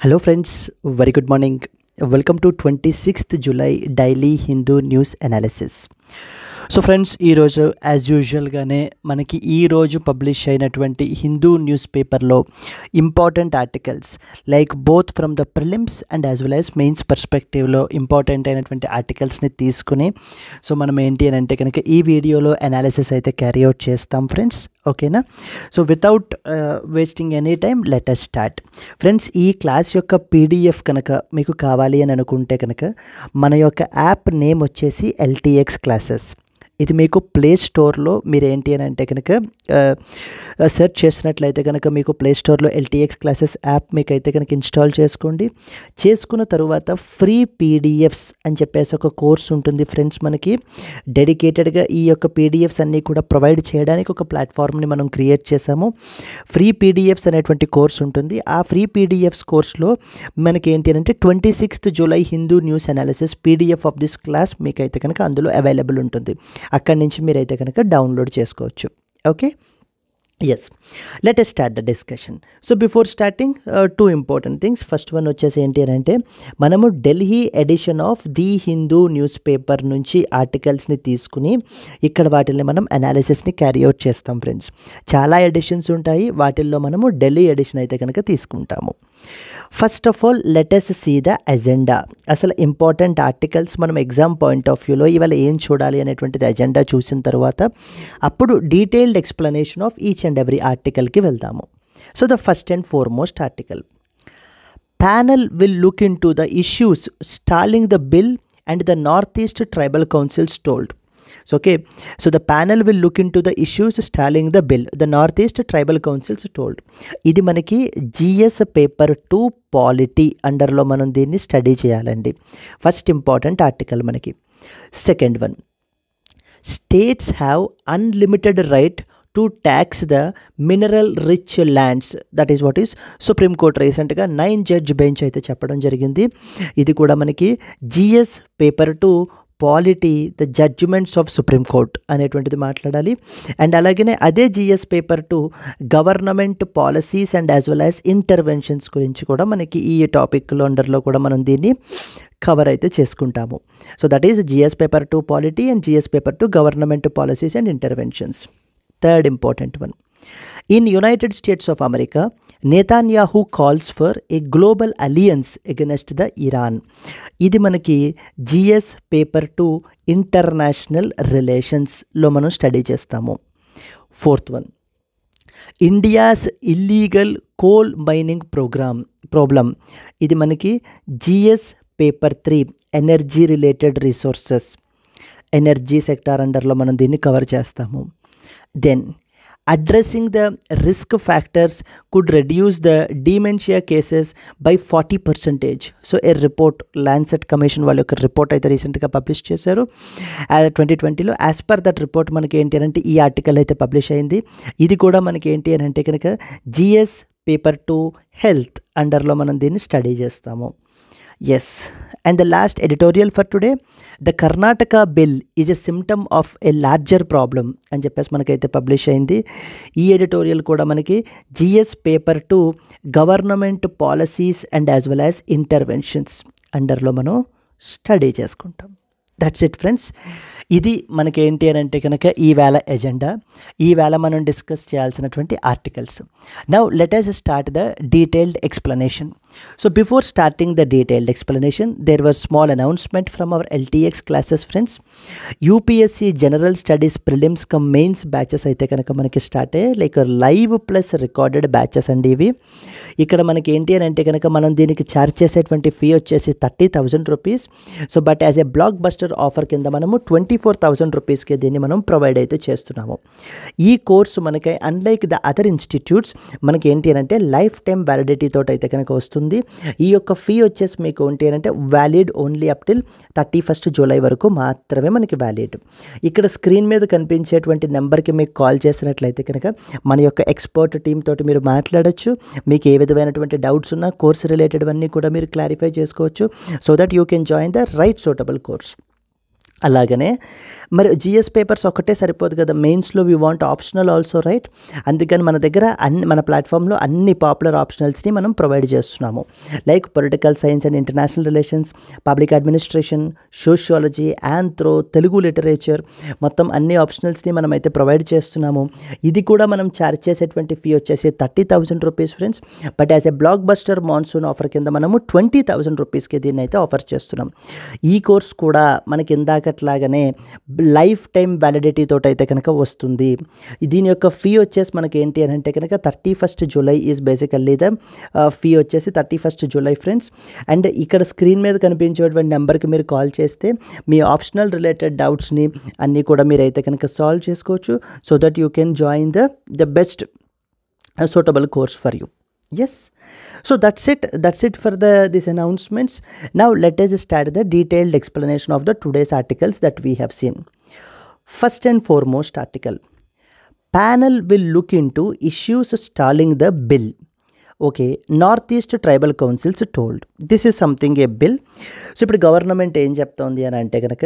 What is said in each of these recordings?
Hello friends, very good morning. Welcome to 26th July Daily Hindu News Analysis. So friends, ఈరోజు as యూజువల్గానే మనకి ఈరోజు publish అయినటువంటి Hindu news పేపర్లో important articles like both from the prelims and as well as mains పర్స్పెక్టివ్లో important అయినటువంటి ఆర్టికల్స్ని తీసుకుని సో మనం ఏంటి అని అంటే కనుక ఈ వీడియోలో అనాలిసిస్ అయితే క్యారీ అవుట్ చేస్తాం ఫ్రెండ్స్. ఓకేనా? So without wasting any time let us start. Friends, ఈ క్లాస్ యొక్క పీడిఎఫ్ కనుక మీకు కావాలి అని అనుకుంటే కనుక మన యొక్క యాప్ నేమ్ వచ్చేసి ఎల్టీఎక్స్ క్లాసెస్. ఇది మీకు ప్లే స్టోర్లో మీరు ఏంటి అని అంటే కనుక సెర్చ్ చేసినట్లయితే కనుక మీకు ప్లే స్టోర్లో ఎల్టీఎక్స్ క్లాసెస్ యాప్ మీకు అయితే కనుక ఇన్స్టాల్ చేసుకోండి. చేసుకున్న తరువాత ఫ్రీ పీడిఎఫ్స్ అని చెప్పేసి ఒక కోర్స్ ఉంటుంది ఫ్రెండ్స్. మనకి డెడికేటెడ్గా ఈ యొక్క పీడిఎఫ్స్ అన్నీ కూడా ప్రొవైడ్ చేయడానికి ఒక ప్లాట్ఫామ్ని మనం క్రియేట్ చేసాము. ఫ్రీ పీడిఎఫ్స్ అనేటువంటి కోర్స్ ఉంటుంది. ఆ ఫ్రీ పీడిఎఫ్స్ కోర్స్లో మనకి ఏంటి అంటే 26th July Hindu news analysis PDF of this class మీకు అయితే కనుక అందులో అవైలబుల్ ఉంటుంది. అక్కడి నుంచి మీరైతే కనుక డౌన్లోడ్ చేసుకోవచ్చు. Okay, yes, let us start the discussion. So before starting two important things. First one వచ్చేసి ఏంటి అని అంటే మనము Delhi edition of the Hindu newspaper నుంచి ఆర్టికల్స్ని తీసుకుని ఇక్కడ వాటిని మనం అనాలిసిస్ని క్యారీ అవుట్ చేస్తాం ఫ్రెండ్స్. చాలా ఎడిషన్స్ ఉంటాయి, వాటిల్లో మనము ఢిల్లీ ఎడిషన్ అయితే కనుక తీసుకుంటాము. First of all let us see the agenda. అసలు ఇంపార్టెంట్ ఆర్టికల్స్ మనం ఎగ్జామ్ పాయింట్ ఆఫ్ వ్యూలో ఇవాళ ఏం చూడాలి అనేటువంటిది అజెండా చూసిన తర్వాత అప్పుడు detailed explanation of each and every ఆర్టికల్కి వెళ్తాము. So the first and foremost article, panel will look into the issues stalling the bill and the north east tribal councils told. So okay, so the panel will look into the issues stalling the bill, the northeast tribal councils told. ఇది మనకి GS paper 2 polity అండర్లో మనం దీన్ని study చేయాలండి. First important article మనకి. Second one, states have unlimited right to tax the mineral rich lands. That is what is supreme court రీసెంట్గా 9 judge bench అయితే చెప్పడం జరిగింది. ఇది కూడా మనకి GS paper 2 polity the judgments of supreme court అనేటువంటిది మాట్లాడాలి. అండ్ అలాగనే అదే GS paper 2 government policies and as well as interventions గురించి కూడా మనకి ఈ టాపిక్లో అండర్లో కూడా మనం దీన్ని కవర్ అయితే చేసుకుంటాము. So that is GS paper 2 polity and GS paper 2 government policies and interventions. Third important one, in United States of America Netanyahu calls for a global alliance against the Iran. ఇది మనకి GS paper 2 international రిలేషన్స్లో మనం study చేస్తాము. Fourth one, India's illegal coal mining problem. ఇది మనకి GS paper 3 energy related resources, energy sector అండర్లో మనం దీన్ని cover చేస్తాము. Then addressing the risk factors could reduce the dementia cases by 40%. So a report Lancet commission వాళ్ళ యొక్క report అయితే రీసెంట్గా పబ్లిష్ చేశారు 2020లో. యాజ్ పర్ దట్ రిపోర్ట్ మనకి ఏంటి అంటే ఈ ఆర్టికల్ అయితే పబ్లిష్ అయింది. ఇది కూడా మనకి ఏంటి అని అంటే కనుక జిఎస్ పేపర్ 2 హెల్త్ అండర్లో మనం దీన్ని స్టడీ చేస్తాము. Yes, and the last editorial for today, the Karnataka bill is a symptom of a larger problem అని చెప్పేసి మనకైతే పబ్లిష్ అయింది. ఈ ఎడిటోరియల్ కూడా మనకి GS paper 2 government policies and as well as interventions అండర్లో మనం స్టడీ చేసుకుంటాం. That's it friends. ఇది మనకి ఏంటి అని అంటే కనుక ఈవేళ ఎజెండా, ఈవేళ మనం డిస్కస్ చేయాల్సినటువంటి articles. Now let us start the detailed explanation. So before starting the detailed explanation there was small announcement from our LTX classes friends. UPSC general studies prelims cum mains batches అయితే కనుక మనకి start అయ్యాయి. Like live plus recorded batches అండి ఇవి. ఇక్కడ మనకి ఏంటి అని అంటే కనుక మనం దీనికి ఛార్జ్ చేసేటువంటి ఫీ వచ్చేసి 30,000 rupees. So but as a block buster offer కింద మనము 24,000 రూపీస్కి దీన్ని మనం ప్రొవైడ్ అయితే చేస్తున్నాము. ఈ కోర్సు మనకి అన్లైక్ ద అదర్ ఇన్స్టిట్యూట్స్ మనకి ఏంటి అని అంటే లైఫ్ టైం వ్యాలిడిటీ తోటి అయితే కనుక వస్తుంది. ఈ యొక్క ఫీ వచ్చేసి మీకు ఏంటి అంటే valid only up till 31st July వరకు మాత్రమే మనకి వ్యాలిడ్. ఇక్కడ స్క్రీన్ మీద కనిపించేటువంటి నెంబర్కి మీకు కాల్ చేసినట్లయితే కనుక మన యొక్క ఎక్స్పర్ట్ టీమ్ తోటి మీరు మాట్లాడచ్చు. మీకు ఏ విధమైనటువంటి డౌట్స్ ఉన్నా కోర్స్ రిలేటెడ్ అన్నీ కూడా మీరు క్లారిఫై చేసుకోవచ్చు. So that you can join the right suitable course. అలాగనే మరి జిఎస్ పేపర్స్ ఒక్కటే సరిపోదు కదా, మెయిన్స్లో we want optional also, right? అందుకని మన దగ్గర మన ప్లాట్ఫామ్లో అన్ని పాపులర్ ఆప్షనల్స్ని మనం ప్రొవైడ్ చేస్తున్నాము. Like political science and international relations, public administration, sociology, anthro, Telugu literature, మొత్తం అన్ని ఆప్షనల్స్ని మనం అయితే ప్రొవైడ్ చేస్తున్నాము. ఇది కూడా మనం ఛార్జ్ చేసేటువంటి ఫీ వచ్చేసి 30,000 rupees friends. But as a block buster monsoon offer కింద మనము 20,000 రూపీస్కి దీన్ని అయితే ఆఫర్ చేస్తున్నాం. ఈ కోర్స్ కూడా మనకి ఇందాకట్లాగానే లైఫ్ టైం వ్యాలిడిటీ తోటి అయితే కనుక వస్తుంది. దీని యొక్క ఫీ వచ్చేసి మనకి ఏంటి అని అంటే కనుక 31st July is basically the fee వచ్చేసి 31st జూలై ఫ్రెండ్స్. అండ్ ఇక్కడ స్క్రీన్ మీద కనిపించేటువంటి నెంబర్కి మీరు కాల్ చేస్తే మీ ఆప్షనల్ రిలేటెడ్ డౌట్స్ని అన్నీ కూడా మీరు అయితే కనుక సాల్వ్ చేసుకోవచ్చు, so that you can join the best suitable course for you. Yes, so that's it for these announcements. Now let us start the detailed explanation of the today's articles that we have seen. First and foremost article, panel will look into issues stalling the bill. Okay, Northeast Tribal Councils told. This is something a bill. So ఇప్పుడు government ఏం చెప్తోంది అని అంటే కనుక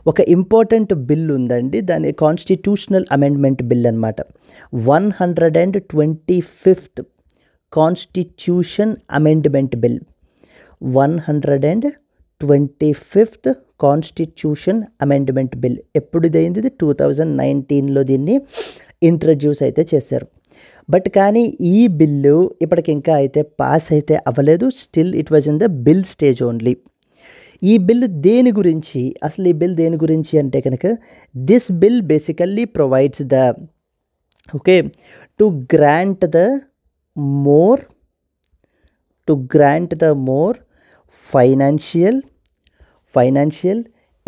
ఒక important bill ఉందండి, దాని constitutional amendment bill అనమాట. 125th constitution amendment bill. 125th constitution amendment bill ఎప్పుడుదైంది? ఇది 2019లో దీన్ని ఇంట్రడ్యూస్ అయితే చేశారు. బట్ కానీ ఈ బిల్లు ఇప్పటికి ఇంకా అయితే పాస్ అయితే అవ్వలేదు. Still it was in the bill stage only. ఈ బిల్ దేని గురించి, అసలు ఈ బిల్ దేని గురించి అంటే కనుక this bill basically provides the to grant the more financial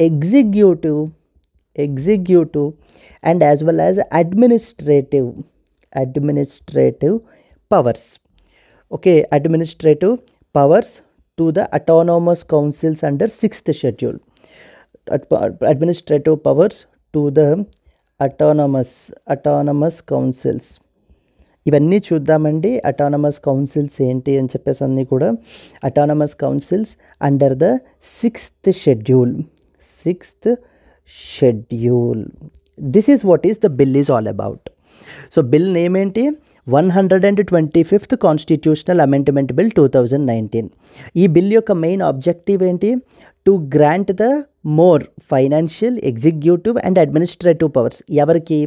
executive and as well as administrative powers. Okay, administrative powers to the autonomous councils under 6th schedule. Administrative powers to the autonomous councils. ఇవన్నీ చూద్దామండి. Autonomous councils ఏంటి అని చెప్పేసి అన్నీ కూడా autonomous councils under the 6th schedule. This is what is the bill is all about. So bill name ఏంటి? 125th constitutional amendment bill 2019. ఈ bill యొక్క మెయిన్ ఆబ్జెక్టివ్ ఏంటి? To grant the more financial executive and administrative powers. ఎవరికి?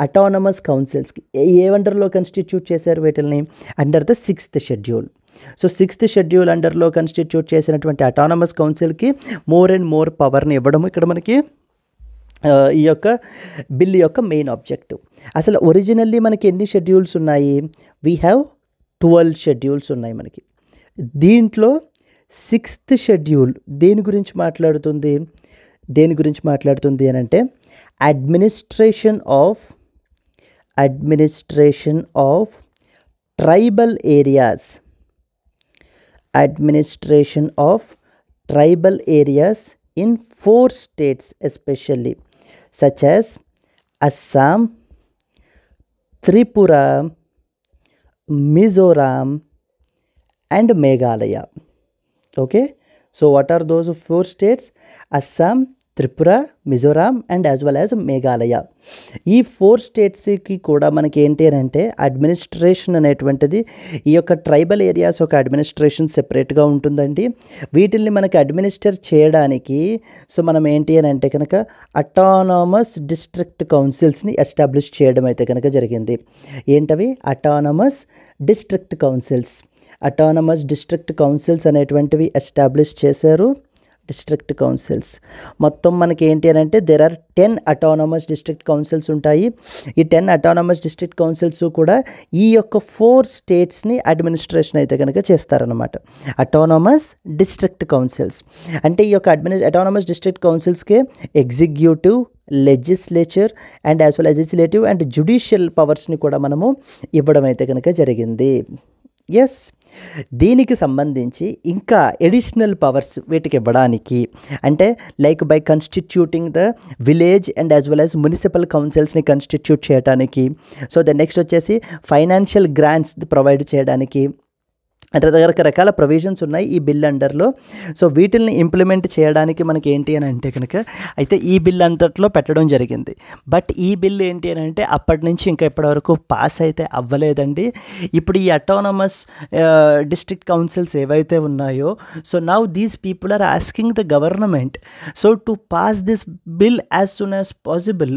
Autonomous కౌన్సిల్స్కి. ఏ అండర్లో constitute చేశారు వీటిల్ని? Under the 6th schedule. సో 6th schedule అండర్లో కన్స్టిట్యూట్ చేసినటువంటి అటానమస్ కౌన్సిల్కి మోర్ అండ్ మోర్ పవర్ని ఇవ్వడం ఇక్కడ మనకి ఈ యొక్క బిల్ యొక్క మెయిన్ ఆబ్జెక్టివ్. అసలు ఒరిజినల్లీ మనకి ఎన్ని షెడ్యూల్స్ ఉన్నాయి? వీ హ్యావ్ 12 షెడ్యూల్స్ ఉన్నాయి మనకి. దీంట్లో 6th షెడ్యూల్ దేని గురించి మాట్లాడుతుంది అని అంటే administration of tribal areas in 4 states especially, such as Assam, Tripura, Mizoram and Meghalaya. Okay, so what are those 4 states? Assam, Tripura, Mizoram and as well as Meghalaya. ఈ 4 స్టేట్స్కి కూడా మనకి ఏంటి అని అంటే అడ్మినిస్ట్రేషన్ అనేటువంటిది, ఈ యొక్క ట్రైబల్ ఏరియాస్ ఒక అడ్మినిస్ట్రేషన్ సెపరేట్గా ఉంటుందండి. వీటిల్ని మనకి అడ్మినిస్టర్ చేయడానికి సో మనం ఏంటి అని అంటే కనుక అటానమస్ డిస్ట్రిక్ట్ కౌన్సిల్స్ని ఎస్టాబ్లిష్ చేయడం అయితే కనుక జరిగింది. ఏంటవి? అటానమస్ డిస్ట్రిక్ట్ కౌన్సిల్స్ అనేటువంటివి ఎస్టాబ్లిష్ చేశారు. డిస్ట్రిక్ట్ కౌన్సిల్స్ మొత్తం మనకి ఏంటి అని అంటే there are 10 autonomous district councils ఉంటాయి. ఈ 10 అటానమస్ డిస్ట్రిక్ట్ కౌన్సిల్స్ కూడా ఈ యొక్క 4 స్టేట్స్ని అడ్మినిస్ట్రేషన్ అయితే కనుక చేస్తారనమాట. అటానమస్ డిస్ట్రిక్ట్ కౌన్సిల్స్ అంటే ఈ యొక్క అటానమస్ డిస్ట్రిక్ట్ కౌన్సిల్స్కే executive, legislature and as well legislative and judicial పవర్స్ని కూడా మనము ఇవ్వడం అయితే కనుక జరిగింది. ఎస్, దీనికి సంబంధించి ఇంకా ఎడిషనల్ పవర్స్ వీటికి ఇవ్వడానికి అంటే like by constituting the village and as well as municipal కౌన్సిల్స్ని కన్స్టిట్యూట్ చేయడానికి, సో ద నెక్స్ట్ వచ్చేసి ఫైనాన్షియల్ గ్రాంట్స్ ప్రొవైడ్ చేయడానికి, అంటే రకరకాల ప్రొవిజన్స్ ఉన్నాయి ఈ బిల్ అండర్లో. సో వీటిల్ని ఇంప్లిమెంట్ చేయడానికి మనకి ఏంటి అని అంటే కనుక అయితే ఈ బిల్ అంతట్లో పెట్టడం జరిగింది. బట్ ఈ బిల్ ఏంటి అని అంటే అప్పటి నుంచి ఇంకా ఇప్పటివరకు పాస్ అయితే అవ్వలేదండి. ఇప్పుడు ఈ అటానమస్ డిస్ట్రిక్ట్ కౌన్సిల్స్ ఏవైతే ఉన్నాయో, so now these people are asking the government so to pass this bill as soon as possible,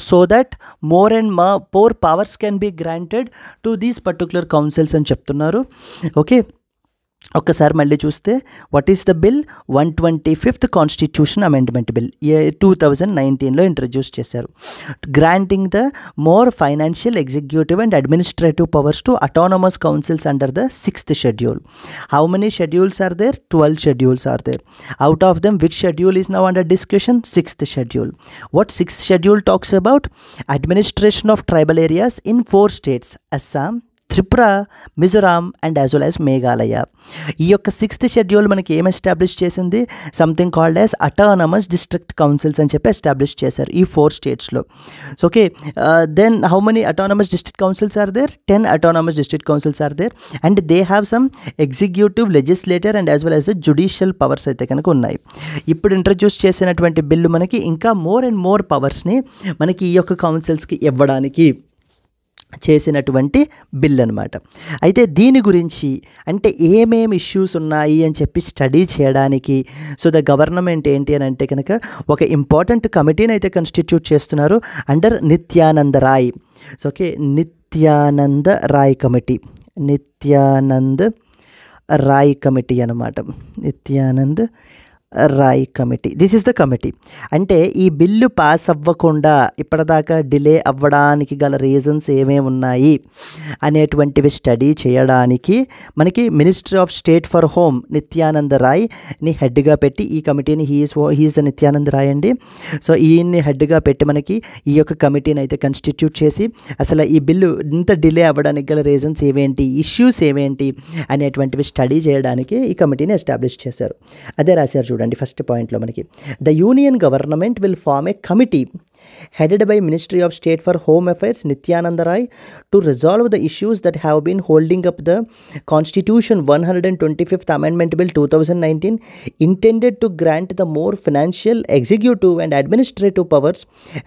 so that more and more powers can be granted to these particular councils అని చెప్తున్నారు. Okay, ఒక్కసారి మళ్ళీ చూస్తే what is the bill? 125th constitution amendment bill 2019లో introduce చేశారు. Granting the more financial, executive and administrative powers to autonomous councils under the 6th schedule. How many schedules are there? 12 schedules are there. Out of them, which schedule is now under discussion? 6th schedule. What 6th schedule talks about? Administration of tribal areas in 4 states: Assam, Tripura, Mizoram and as well as Meghalaya. ఈ యొక్క 6th schedule మనకి ఏం establish చేసింది? Something called as autonomous district councils అని చెప్పి establish చేశారు ఈ 4 స్టేట్స్లో. So okay, then how many autonomous district councils are there? 10 autonomous district councils are there and they have some executive, legislator and as well as judicial powers అయితే కనుక ఉన్నాయి. ఇప్పుడు introduce చేసినటువంటి బిల్లు మనకి ఇంకా మోర్ అండ్ మోర్ పవర్స్ని మనకి ఈ యొక్క కౌన్సిల్స్కి ఇవ్వడానికి చేసినటువంటి బిల్ అనమాట. అయితే దీని గురించి అంటే ఏమేమి ఇష్యూస్ ఉన్నాయి అని చెప్పి స్టడీ చేయడానికి సో ద గవర్నమెంట్ ఏంటి అని అంటే కనుక ఒక ఇంపార్టెంట్ కమిటీని అయితే కన్స్టిట్యూట్ చేస్తున్నారు under Nityananda Rai. So okay, Nityananda Rai committee, Nityanand Rai committee అనమాట. Nityanand Rai committee, this is the committee. అంటే ఈ బిల్లు పాస్ అవ్వకుండా ఇప్పటిదాకా డిలే అవ్వడానికి గల రీజన్స్ ఏమేమి ఉన్నాయి అనేటువంటివి స్టడీ చేయడానికి మనకి ministry of state for home Nityananda రాయ్ని హెడ్గా పెట్టి ఈ కమిటీని హీఈస్ ద నిత్యానంద రాయ్ అండి. సో ఈయన్ని హెడ్గా పెట్టి మనకి ఈ యొక్క కమిటీని అయితే కన్స్టిట్యూట్ చేసి అసలు ఈ బిల్లు ఇంత డిలే అవ్వడానికి గల రీజన్స్ ఏమేంటి, ఇష్యూస్ ఏమేంటి అనేటువంటివి స్టడీ చేయడానికి ఈ కమిటీని ఎస్టాబ్లిష్ చేశారు. అదే రాశారు చూడండి ఫస్ట్ పాయింట్లో మనకి. The union government will form a committee headed by Ministry of State for Home Affairs Nityananda Rai to resolve the issues that have been holding up the Constitution 125th Amendment Bill 2019 intended to grant the more financial, executive and administrative powers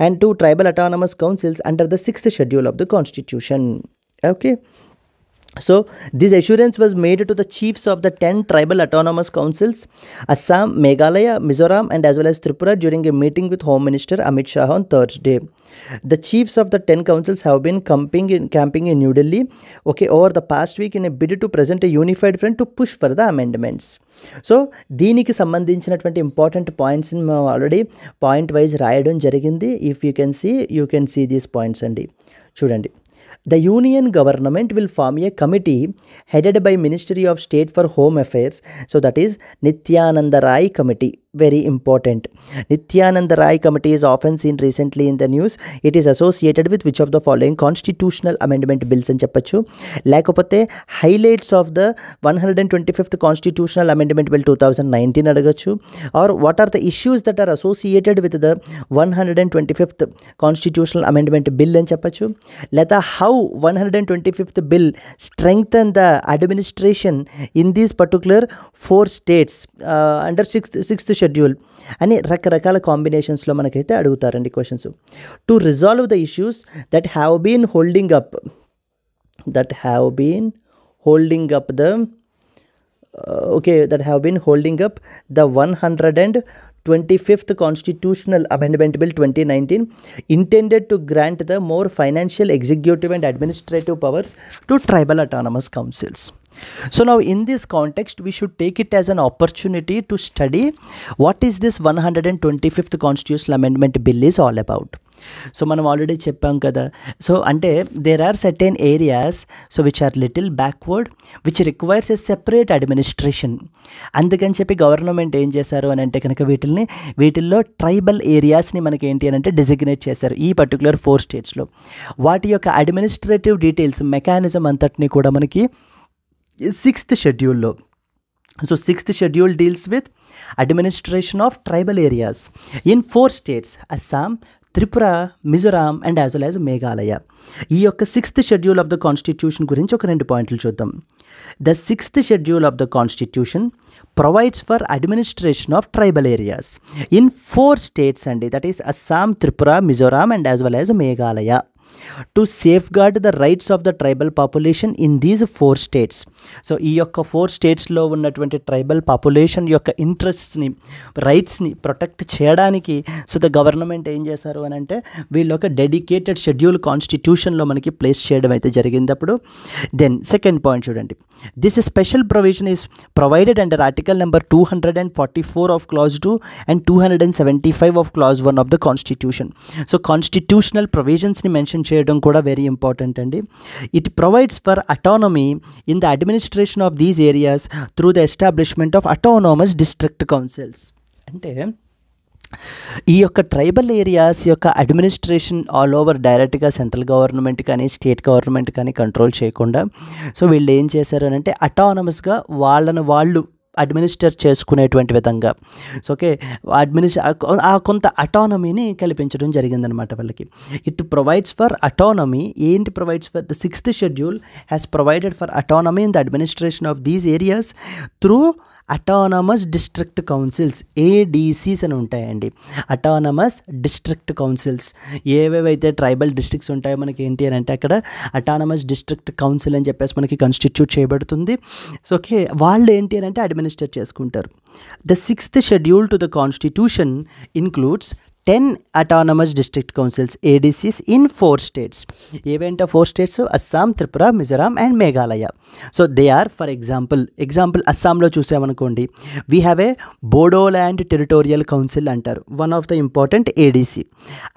and to tribal autonomous councils under the 6th schedule of the Constitution. Okay. So this assurance was made to the chiefs of the 10 tribal autonomous councils, Assam, Meghalaya, Mizoram and as well as Tripura during a meeting with Home Minister Amit Shah on Thursday. The chiefs of the 10 councils have been camping in New Delhi, okay, over the past week in a bid to present a unified front to push for the amendments. So దీనికి సంబంధించినటువంటి important పాయింట్స్ని మనం already point wise రాయడం జరిగింది. If you can see these points అండి. చూడండి, the union government will form a committee headed by Ministry of State for Home Affairs. So that is Nityananda Rai committee. Very important. Nityananda Rai committee is often seen recently in the news. It is associated with which of the following constitutional amendment bills అని చెప్పచ్చు. లేకపోతే highlights of the 125th constitutional amendment bill 2019 అడగచ్చు. or what are the issues that are associated with the 125th constitutional amendment bill అని చెప్పచ్చు. లేదా how 125th bill strengthen the administration in these particular 4 states under 6th schedule అని రకరకాల కాంబినేషన్స్లో మనకైతే అడుగుతారండి questions. To resolve the issues that have been holding up that have been holding up the 125th Constitutional Amendment Bill 2019 intended to grant the more financial, executive and administrative powers to tribal autonomous councils. So now in this context we should take it as an opportunity to study what is this 125th Constitutional Amendment Bill is all about. So మనం already చెప్పాం కదా, so అంటే there are certain areas so which are little backward which requires a separate administration. అందుకని చెప్పి government ఏం చేశారు అని అంటే కనుక వీటిల్లో ట్రైబల్ ఏరియాస్ని మనకి ఏంటి అని అంటే డిజిగ్నేట్ చేశారు ఈ పర్టికులర్ 4 స్టేట్స్లో. వాటి యొక్క అడ్మినిస్ట్రేటివ్ డీటెయిల్స్ మెకానిజం అంతటిని కూడా మనకి 6th షెడ్యూల్లో. So 6th schedule deals with administration of tribal areas in 4 states: Assam, Tripura, Mizoram and as well as Meghalaya. ఈ యొక్క 6th schedule of the constitution గురించి ఒక 2 పాయింట్లు చూద్దాం. The 6th schedule of the constitution provides for administration of tribal areas in 4 states అండి, that is Assam, Tripura, Mizoram and as well as Meghalaya, to safeguard the rights of the tribal population in these 4 states. So ఈ యొక్క 4 స్టేట్స్లో ఉన్నటువంటి tribal population యొక్క ఇంట్రెస్ట్స్ని, రైట్స్ని protect చేయడానికి so the government ఏం చేశారు అని అంటే వీళ్ళు ఒక డెడికేటెడ్ షెడ్యూల్ కాన్స్టిట్యూషన్లో మనకి ప్లేస్ చేయడం అయితే జరిగింది. అప్పుడు దెన్ సెకండ్ పాయింట్ చూడండి, this special provision is provided under article number 244 of clause 2 and 275 of clause 1 of the constitution. So constitutional ప్రొవిజన్స్ని మెన్షన్ చేయడం కూడా వెరీ ఇంపార్టెంట్ అండి. It provides for autonomy in the administration of these areas through the establishment of autonomous district councils. అంటే ఈ యొక్క tribal areas యొక్క administration all over డైరెక్ట్గా central government కానీ స్టేట్ గవర్నమెంట్ కానీ కంట్రోల్ చేయకుండా సో వీళ్ళు ఏం చేశారు అని అంటే అటానమస్గా వాళ్ళను వాళ్ళు అడ్మినిస్టర్ చేసుకునేటువంటి విధంగా సో ఓకే కొంత అటానమీని కల్పించడం జరిగిందనమాట వాళ్ళకి. ఇట్ ప్రొవైడ్స్ ఫర్ అటానమీ, ఏంటి provides for the 6th schedule has provided for autonomy in the administration of these areas through autonomous district councils, ADCs అని ఉంటాయండి. అటానమస్ డిస్ట్రిక్ట్ కౌన్సిల్స్, ఏవేవైతే ట్రైబల్ డిస్ట్రిక్ట్స్ ఉంటాయో మనకి ఏంటి అని అంటే అక్కడ అటానమస్ డిస్ట్రిక్ట్ కౌన్సిల్ అని చెప్పేసి మనకి కాన్స్టిట్యూట్ చేయబడుతుంది. సో ఓకే వాళ్ళు ఏంటి అని అంటే అడ్మినిస్టర్ చేసుకుంటారు. The 6th schedule to the constitution includes 10 autonomous district councils, ADCs, in 4 states. ఏవేంట 4 states? Assam, Tripura, Mizoram and Meghalaya. So they are for example అస్సాంలో చూసామనుకోండి, we have a Bodoland territorial council అంటారు, one of the important ADC.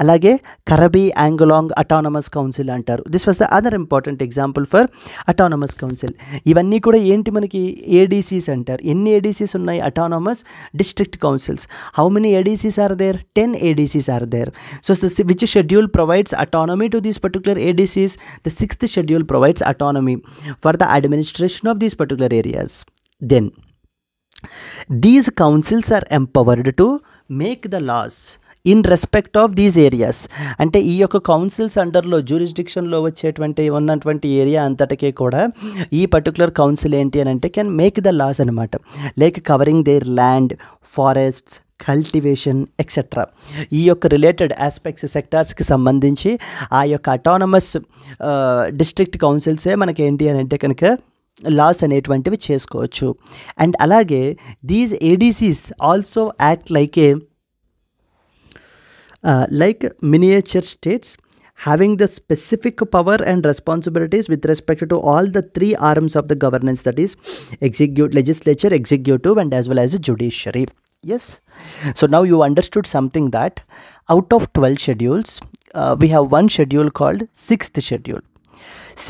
అలాగే Karbi Anglong autonomous council అంటారు, this was the other important example for autonomous council. ఇవన్నీ కూడా ఏంటి మనకి ఏడీసీస్ అంటారు. ఎన్ని ఏడీసీస్ ఉన్నాయి? Autonomous district councils. How many ADCs are there? 10 ADCs are there. So which schedule provides autonomy to these particular ADCs? The 6th schedule provides autonomy for the administration of these particular areas. Then these councils are empowered to make the laws in respect of these areas. అంటే ఈ యొక్క councils అండర్లో జ్యూరిస్డిక్షన్లో ఉన్నటువంటి area అంతటికీ కూడా ఈ particular council ఏంటి అని అంటే కెన్ మేక్ ద లాస్ అనమాట, like covering there land, forests, cultivation etcetera. ఈ యొక్క రిలేటెడ్ ఆస్పెక్ట్స్ సెక్టార్స్కి సంబంధించి ఆ యొక్క అటానమస్ డిస్ట్రిక్ట్ కౌన్సిల్సే మనకి ఏంటి అని అంటే కనుక లాస్ అనేటువంటివి చేసుకోవచ్చు. అండ్ అలాగే these ADCs also act like miniature states having the specific power and responsibilities with respect to all the 3 arms of the governance, that is legislature, executive and as well as judiciary. Yes, so now you understood something that out of 12 schedules we have one schedule called 6th schedule.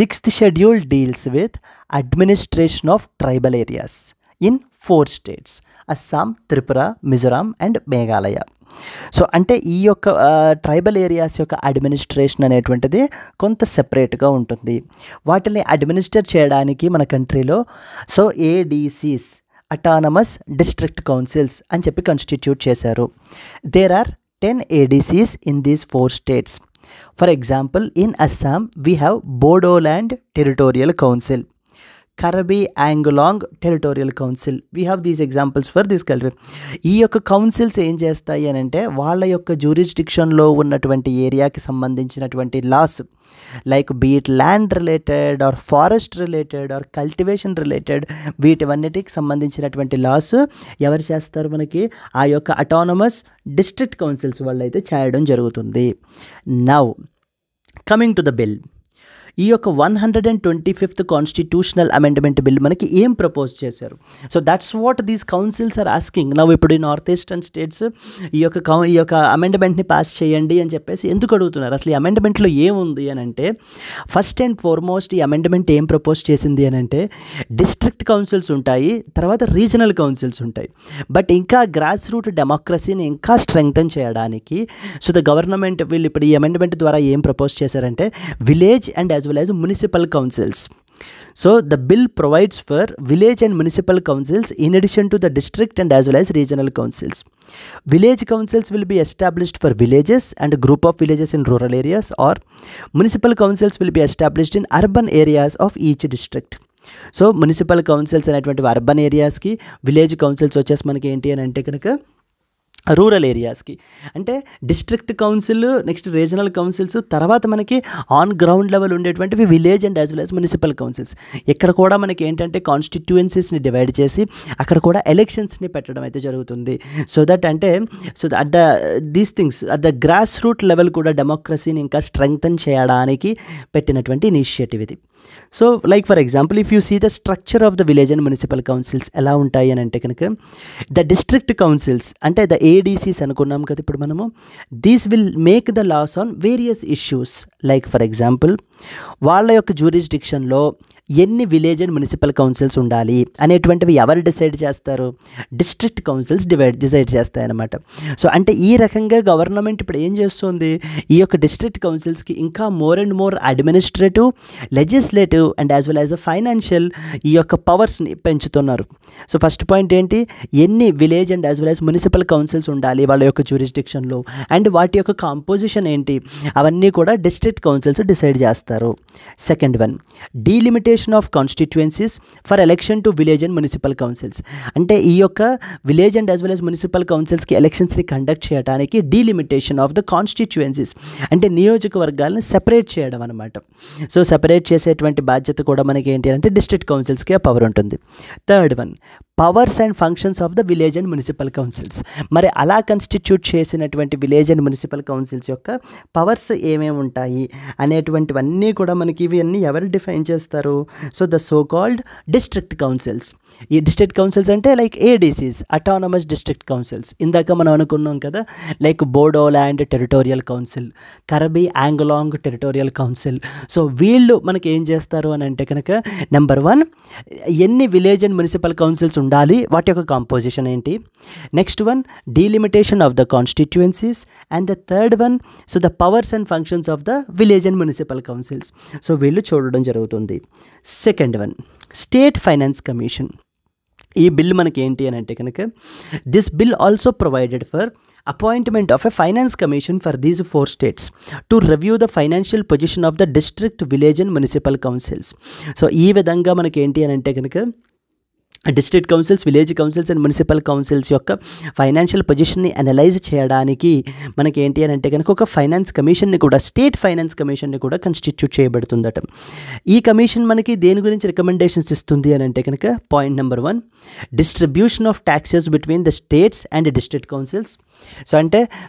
6th schedule deals with administration of tribal areas in 4 states, Assam, Tripura, Mizoram and Meghalaya. So అంటే ఈ యొక్క tribal areas యొక్క administration అనేటువంటిది కొంత సెపరేట్గా ఉంటుంది. వాటిని administer చేయడానికి మన కంట్రీలో so ADCs, autonomous district councils అని చెప్పి కాన్స్టిట్యూట్ చేశారు. There are 10 ADCs in these 4 states. For example in Assam we have Bodoland territorial council, Karbi Anglong territorial council. We have these examples for this culture. ఈ యొక్క కౌన్సిల్స్ ఏం చేస్తాయి అని అంటే వాళ్ళ యొక్క జ్యూరిస్డిక్షన్లో ఉన్నటువంటి ఏరియాకి సంబంధించినటువంటి laws, like be it land related or forest related or cultivation related, వీటివన్నిటికి సంబంధించినటువంటి లాస్ ఎవరు చేస్తారు? మనకి ఆ యొక్క అటానమస్ డిస్ట్రిక్ట్ కౌన్సిల్స్ వాళ్ళు అయితే చేయడం జరుగుతుంది. Now coming to the bill, ఈ యొక్క 125th కాన్స్టిట్యూషనల్ అమెండ్మెంట్ బిల్ మనకి ఏం ప్రపోజ్ చేశారు? So that's what these councils are asking. నవ్వు ఇప్పుడు ఈ నార్త్ ఈస్టర్న్ స్టేట్స్ ఈ యొక్క అమెండ్మెంట్ని పాస్ చేయండి అని చెప్పేసి ఎందుకు అడుగుతున్నారు? అసలు ఈ అమెండ్మెంట్లో ఏముంది అని అంటే ఫస్ట్ అండ్ ఫార్మోస్ట్ ఈ అమెండ్మెంట్ ఏం ప్రపోజ్ చేసింది అని అంటే డిస్ట్రిక్ట్ కౌన్సిల్స్ ఉంటాయి, తర్వాత రీజనల్ కౌన్సిల్స్ ఉంటాయి. బట్ ఇంకా గ్రాస్ రూట్ డెమోక్రసీని ఇంకా స్ట్రెంగ్తన్ చేయడానికి సో ద గవర్నమెంట్ వీళ్ళు ఇప్పుడు ఈ అమెండ్మెంట్ ద్వారా ఏం ప్రపోజ్ చేశారంటే village and as well as municipal councils. So the bill provides for village and municipal councils in addition to the district and as well as regional councils. Village councils will be established for villages and a group of villages in rural areas, or municipal councils will be established in urban areas of each district. So municipal councils అనేటువంటి urban ఏరియాస్కి, village councils వచ్చేసి మనకి ఏంటి అని అంటే కనుక rural ఏరియాస్కి. అంటే district council, next regional councils, తర్వాత మనకి ఆన్ గ్రౌండ్ లెవెల్ ఉండేటువంటివి village and as well as municipal councils. ఇక్కడ కూడా మనకి ఏంటంటే కాన్స్టిట్యుయెన్సీస్ని డివైడ్ చేసి అక్కడ కూడా ఎలక్షన్స్ని పెట్టడం అయితే జరుగుతుంది. సో దట్ అంటే at the these things at the grass root level కూడా డెమోక్రసీని ఇంకా స్ట్రెంగ్తన్ చేయడానికి పెట్టినటువంటి ఇనిషియేటివ్ ఇది. So like for example if you see the structure of the village and municipal councils ఎలా ఉంటాయి అని అంటే కనుక, ద డిస్ట్రిక్ట్ కౌన్సిల్స్ అంటే ద ఏడీసీస్ అనుకున్నాం కదా ఇప్పుడు మనము, these will make the laws on various issues. Like for example వాళ్ళ యొక్క జ్యూరిస్డిక్షన్లో ఎన్ని విలేజ్ అండ్ మున్సిపల్ కౌన్సిల్స్ ఉండాలి అనేటువంటివి ఎవరు డిసైడ్ చేస్తారు? డిస్ట్రిక్ట్ కౌన్సిల్స్ డిసైడ్ చేస్తాయన్నమాట. సో అంటే ఈ రకంగా గవర్నమెంట్ ఇప్పుడు ఏం చేస్తుంది, ఈ యొక్క డిస్ట్రిక్ట్ కౌన్సిల్స్కి ఇంకా more and more administrative, legislative and as well as a financial ఈ యొక్క పవర్స్ని పెంచుతున్నారు. సో ఫస్ట్ పాయింట్ ఏంటి, ఎన్ని village and as well as municipal councils ఉండాలి వాళ్ళ యొక్క జ్యూరిస్డిక్షన్లో, అండ్ వాటి యొక్క కాంపోజిషన్ ఏంటి, అవన్నీ కూడా డిస్ట్రిక్ట్ కౌన్సిల్స్ డిసైడ్ చేస్తారు. Second one, delimitation of constituencies for election to village and municipal councils. అంటే ఈ యొక్క village and as well as municipal కౌన్సిల్స్కి ఎలక్షన్స్ని కండక్ట్ చేయడానికి డీలిమిటేషన్ ఆఫ్ ద కాన్స్టిట్యుయెన్సీస్ అంటే నియోజకవర్గాలను సెపరేట్ చేయడం అనమాట. సో సెపరేట్ చేసేటువంటి బాధ్యత కూడా మనకి ఏంటి అంటే డిస్ట్రిక్ట్ కౌన్సిల్స్కి ఆ పవర్ ఉంటుంది. Third one, powers and functions of the village and municipal councils. మరి అలా కన్స్టిట్యూట్ చేసినటువంటి విలేజ్ అండ్ మున్సిపల్ కౌన్సిల్స్ యొక్క పవర్స్ ఏమేమి ఉంటాయి అనేటువంటివన్నీ కూడా మనకి ఇవన్నీ ఎవరు డిఫైన్ చేస్తారు? So the so called district councils. ఈ డిస్ట్రిక్ట్ కౌన్సిల్స్ అంటే like ADCs, autonomous district councils. ఇందాక మనం అనుకున్నాం కదా, like Bodoland territorial council, Karbi Anglong territorial council. So వీళ్ళు మనకి ఏం చేస్తారు అని అంటే కనుక, నెంబర్ వన్, ఎన్ని విలేజ్ అండ్ మున్సిపల్ కౌన్సిల్స్ ఉండాలి, వాటి యొక్క కాంపోజిషన్ ఏంటి. Next one, delimitation of the constituencies. And the third one, so the powers and functions of the village and municipal councils. So వీళ్ళు చూడడం జరుగుతుంది. Second one, state finance commission. ఈ bill మనకి ఏంటి అని అంటే కనుక, this bill also provided for appointment of a finance commission for these 4 states to review the financial position of the district, village and municipal councils. So ఈ విధంగా మనకి ఏంటి అని అంటే కనుక district councils, village councils and municipal councils యొక్క financial పొజిషన్ని analyse చేయడానికి మనకి ఏంటి అని అంటే కనుక ఒక ఫైనాన్స్ కమిషన్ని కూడా, స్టేట్ ఫైనాన్స్ కమిషన్ని కూడా కన్స్టిట్యూట్ చేయబడుతుందట. ఈ కమిషన్ మనకి దేని గురించి రికమెండేషన్స్ ఇస్తుంది అని అంటే కనుక, point number 1, distribution of taxes between the states and district councils.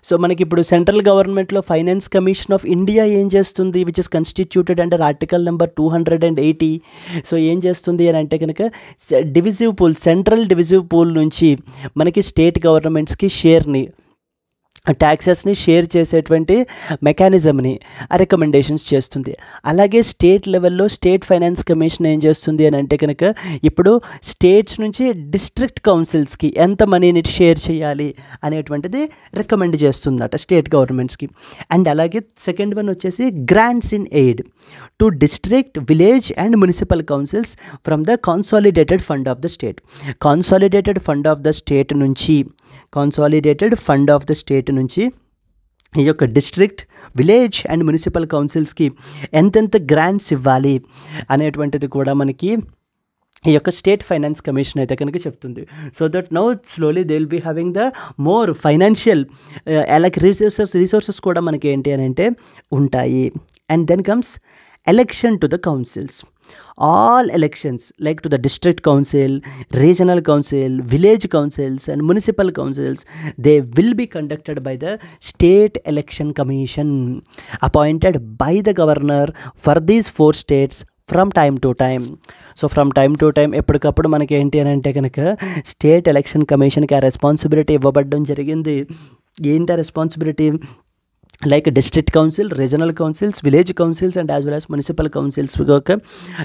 So మనకి ఇప్పుడు సెంట్రల్ గవర్నమెంట్లో ఫైనాన్స్ కమిషన్ ఆఫ్ ఇండియా ఏం చేస్తుంది, which is constituted under article number 280. So ఏం చేస్తుంది అని అంటే కనుక, divisive pool, central divisive pool నుంచి మనకి స్టేట్ గవర్నమెంట్స్కి షేర్ని, ట్యాక్సెస్ని షేర్ చేసేటువంటి మెకానిజంని రికమెండేషన్స్ చేస్తుంది. అలాగే స్టేట్ లెవెల్లో స్టేట్ ఫైనాన్స్ కమిషన్ ఏం చేస్తుంది అని అంటే కనుక, ఇప్పుడు స్టేట్స్ నుంచి డిస్ట్రిక్ట్ కౌన్సిల్స్కి ఎంత మనీని షేర్ చేయాలి అనేటువంటిది రికమెండ్ చేస్తుందట స్టేట్ గవర్నమెంట్స్కి. అండ్ అలాగే సెకండ్ వన్ వచ్చేసి grants in aid to district, village and municipal councils from the consolidated fund of the state. Consolidated fund of the state నుంచి ఈ యొక్క డిస్ట్రిక్ట్, విలేజ్ అండ్ మున్సిపల్ కౌన్సిల్స్కి ఎంతెంత గ్రాంట్స్ ఇవ్వాలి అనేటువంటిది కూడా మనకి ఈ యొక్క స్టేట్ ఫైనాన్స్ కమిషన్ అయితే కనుక చెప్తుంది. So that now slowly they will be having the more financial resources కూడా మనకి ఏంటి అని అంటే ఉంటాయి. And then comes election to the councils. All elections like to the district council, regional council, village councils and municipal councils, they will be conducted by the state election commission appointed by the governor for these 4 states from time to time. So from time to time ఎప్పటికప్పుడు మనకి ఏంటి అని అంటే కనుక state election కమిషన్కి ఆ responsibility ఇవ్వబడడం జరిగింది. ఏంటి ఆ responsibility? Like district council, regional councils, village councils and as well as municipal councils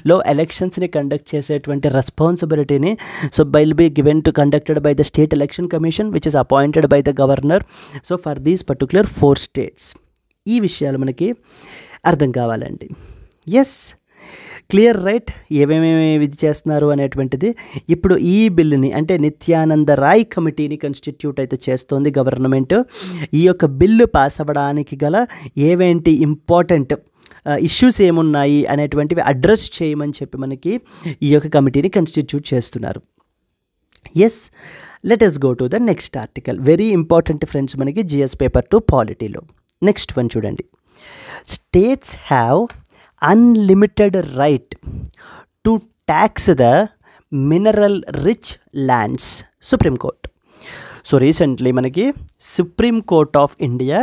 లో ఎలక్షన్స్ని కండక్ట్ చేసేటువంటి రెస్పాన్సిబిలిటీని will be given to conducted by the state election commission which is appointed by the governor. So for these particular 4 states. ఈ విషయాలు మనకి అర్థం కావాలండి. Yes, clear right, ఏమేమి ఇది చేస్తున్నారు అనేటువంటిది. ఇప్పుడు ఈ బిల్లుని అంటే నిత్యానంద రాయ్ కమిటీని కన్స్టిట్యూట్ అయితే చేస్తోంది గవర్నమెంట్. ఈ యొక్క బిల్లు పాస్ అవ్వడానికి గల ఏవేంటి ఇంపార్టెంట్ ఇష్యూస్ ఏమున్నాయి అనేటువంటివి అడ్రస్ చేయమని చెప్పి మనకి ఈ యొక్క కమిటీని కన్స్టిట్యూట్ చేస్తున్నారు. Yes, let us go to the next article. Very important friends మనకి జిఎస్ పేపర్ 2 పాలిటీలో. నెక్స్ట్ వన్ చూడండి. States have unlimited right to tax the mineral rich lands. Supreme court. So recently మనకి సుప్రీం కోర్ట్ ఆఫ్ ఇండియా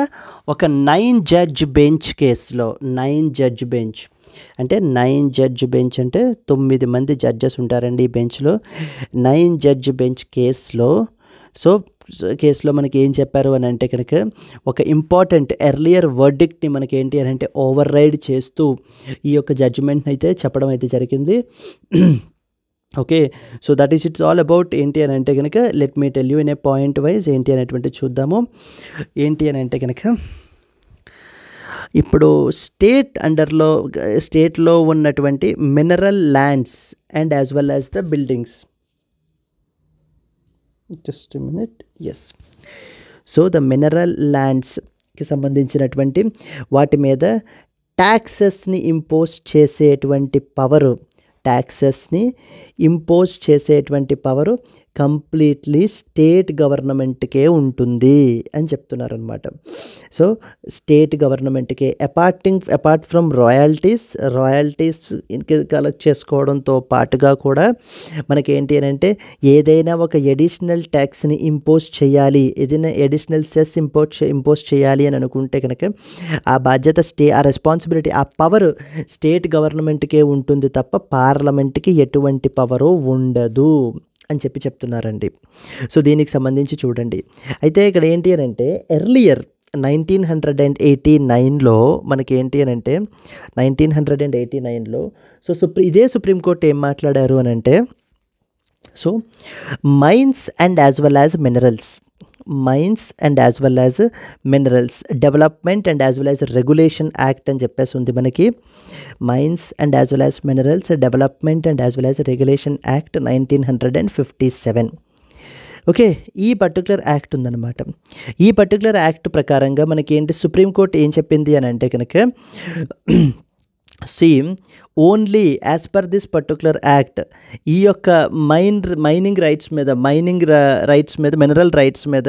ఒక 9 judge bench కేసులో, 9 judge bench అంటే 9 judge bench అంటే 9 మంది judges ఉంటారండి ఈ బెంచ్లో. 9 జడ్జ్ బెంచ్ కేసులో మనకి ఏం చెప్పారు అని అంటే కనుక ఒక ఇంపార్టెంట్ ఎర్లియర్ వర్డిక్ట్ని మనకి ఏంటి అని అంటే ఓవర్ రైడ్ చేస్తూ ఈ యొక్క జడ్జిమెంట్ని అయితే చెప్పడం అయితే జరిగింది. Okay, so that is it's all about ఏంటి అని అంటే కనుక let me tell you in a point wise ఏంటి అనేటువంటి చూద్దాము. ఏంటి అని అంటే కనుక ఇప్పుడు స్టేట్లో ఉన్నటువంటి mineral lands and as well as the buildings. Just minute. Yes, so the mineral ల్యాండ్స్కి సంబంధించినటువంటి వాటి మీద ట్యాక్సెస్ని ఇంపోజ్ చేసేటువంటి పవరు కంప్లీట్లీ స్టేట్ గవర్నమెంట్కే ఉంటుంది అని చెప్తున్నారు అనమాట. సో స్టేట్ గవర్నమెంట్కే అపార్ట్ ఫ్రమ్ రాయల్టీస్ కలెక్ట్ చేసుకోవడంతో పాటుగా కూడా మనకేంటి అని అంటే ఏదైనా ఒక ఎడిషనల్ ట్యాక్స్ని ఇంపోజ్ చేయాలి, ఏదైనా ఎడిషనల్ సెస్ ఇంపోజ్ చేయాలి అని అనుకుంటే కనుక ఆ బాధ్యత ఆ రెస్పాన్సిబిలిటీ, ఆ పవర్ స్టేట్ గవర్నమెంట్కే ఉంటుంది తప్ప పార్లమెంట్కి ఎటువంటి పవరు ఉండదు అని చెప్తున్నారండి. సో దీనికి సంబంధించి చూడండి. అయితే ఇక్కడ ఏంటి అని అంటే ఎర్లియర్ 1989లో మనకి ఏంటి అని అంటే 1989లో ఇదే సుప్రీంకోర్టు ఏం మాట్లాడారు అని అంటే, so mines and as well as minerals development and as well as regulation act అని చెప్పేసి ఉంది మనకి. Mines and as well as minerals development and as well as regulation act 1957. Okay, ఈ పర్టికులర్ యాక్ట్ ఉందన్నమాట. ఈ పర్టికులర్ యాక్ట్ ప్రకారంగా మనకి ఏంటి సుప్రీంకోర్టు ఏం చెప్పింది అని అంటే కనుక only as per this particular act ఈ యొక్క మైనింగ్ రైట్స్ మీద మినరల్ రైట్స్ మీద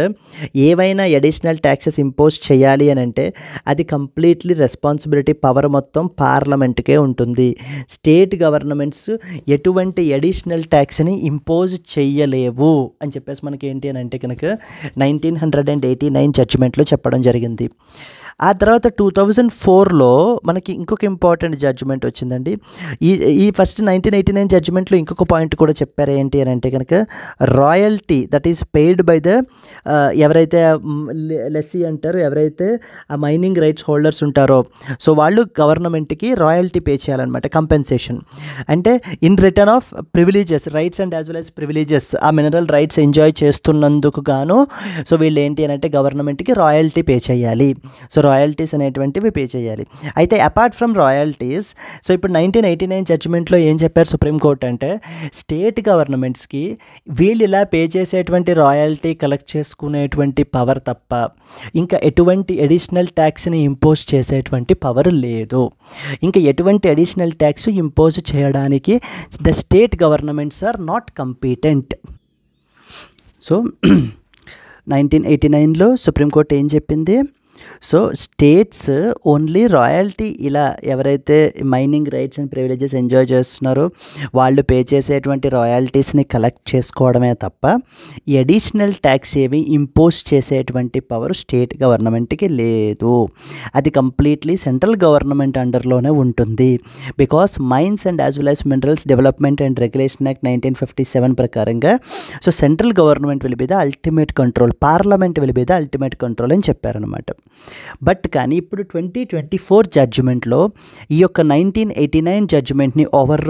ఏవైనా అడిషనల్ ట్యాక్సెస్ ఇంపోజ్ చేయాలి అని అంటే అది కంప్లీట్లీ రెస్పాన్సిబిలిటీ పవర్ మొత్తం పార్లమెంట్కే ఉంటుంది. స్టేట్ గవర్నమెంట్స్ ఎటువంటి అడిషనల్ ట్యాక్స్ని ఇంపోజ్ చేయలేవు అని చెప్పేసి మనకి ఏంటి అని అంటే కనుక 1989 జడ్జిమెంట్లో చెప్పడం జరిగింది. ఆ తర్వాత 2004లో మనకి ఇంకొక ఇంపార్టెంట్ జడ్జిమెంట్ వచ్చిందండి. ఈ ఫస్ట్ 1989 జడ్జిమెంట్లో ఇంకొక పాయింట్ కూడా చెప్పారు. ఏంటి అని అంటే కనుక royalty that is paid by the ఎవరైతే లెస్సీ అంటారో, ఎవరైతే ఆ మైనింగ్ రైట్స్ హోల్డర్స్ ఉంటారో సో వాళ్ళు గవర్నమెంట్కి రాయల్టీ పే చేయాలన్నమాట, కంపెన్సేషన్. అంటే in return of privileges, rights and as well as privileges, ఆ మినరల్ రైట్స్ ఎంజాయ్ చేస్తున్నందుకు గాను సో వీళ్ళు ఏంటి అని అంటే గవర్నమెంట్కి రాయల్టీ పే చేయాలి. సో రాయల్టీస్ అనేటువంటివి పే చేయాలి. అయితే అపార్ట్ ఫ్రమ్ రాయల్టీస్ సో ఇప్పుడు 1989 జడ్జిమెంట్లో ఏం చెప్పారు సుప్రీంకోర్టు అంటే స్టేట్ గవర్నమెంట్స్కి వీళ్ళు ఇలా పే చేసేటువంటి రాయల్టీ కలెక్ట్ చేసుకునేటువంటి పవర్ తప్ప ఇంకా ఎటువంటి అడిషనల్ ట్యాక్స్ని ఇంపోజ్ చేసేటువంటి పవర్ లేదు. ఇంకా ఎటువంటి అడిషనల్ ట్యాక్స్ ఇంపోజ్ చేయడానికి the state governments are not competent. So 1989లో సుప్రీంకోర్టు ఏం చెప్పింది, సో స్టేట్స్ ఓన్లీ రాయల్టీ ఇలా ఎవరైతే mining rights and privileges enjoy చేస్తున్నారో వాళ్ళు పే చేసేటువంటి రాయల్టీస్ని కలెక్ట్ చేసుకోవడమే తప్ప అడిషనల్ ట్యాక్స్ ఏవి ఇంపోజ్ చేసేటువంటి పవర్ స్టేట్ గవర్నమెంట్కి లేదు. అది కంప్లీట్లీ సెంట్రల్ గవర్నమెంట్ అండర్లోనే ఉంటుంది. Because mines and as well as minerals development and regulation act 1957 ప్రకారంగా so central government will be the ultimate control, parliament will be the ultimate control అని చెప్పారనమాట. But కానీ ఇప్పుడు 2024 జడ్జిమెంట్లో ఈ యొక్క 1989 జడ్జిమెంట్ని ఓవర్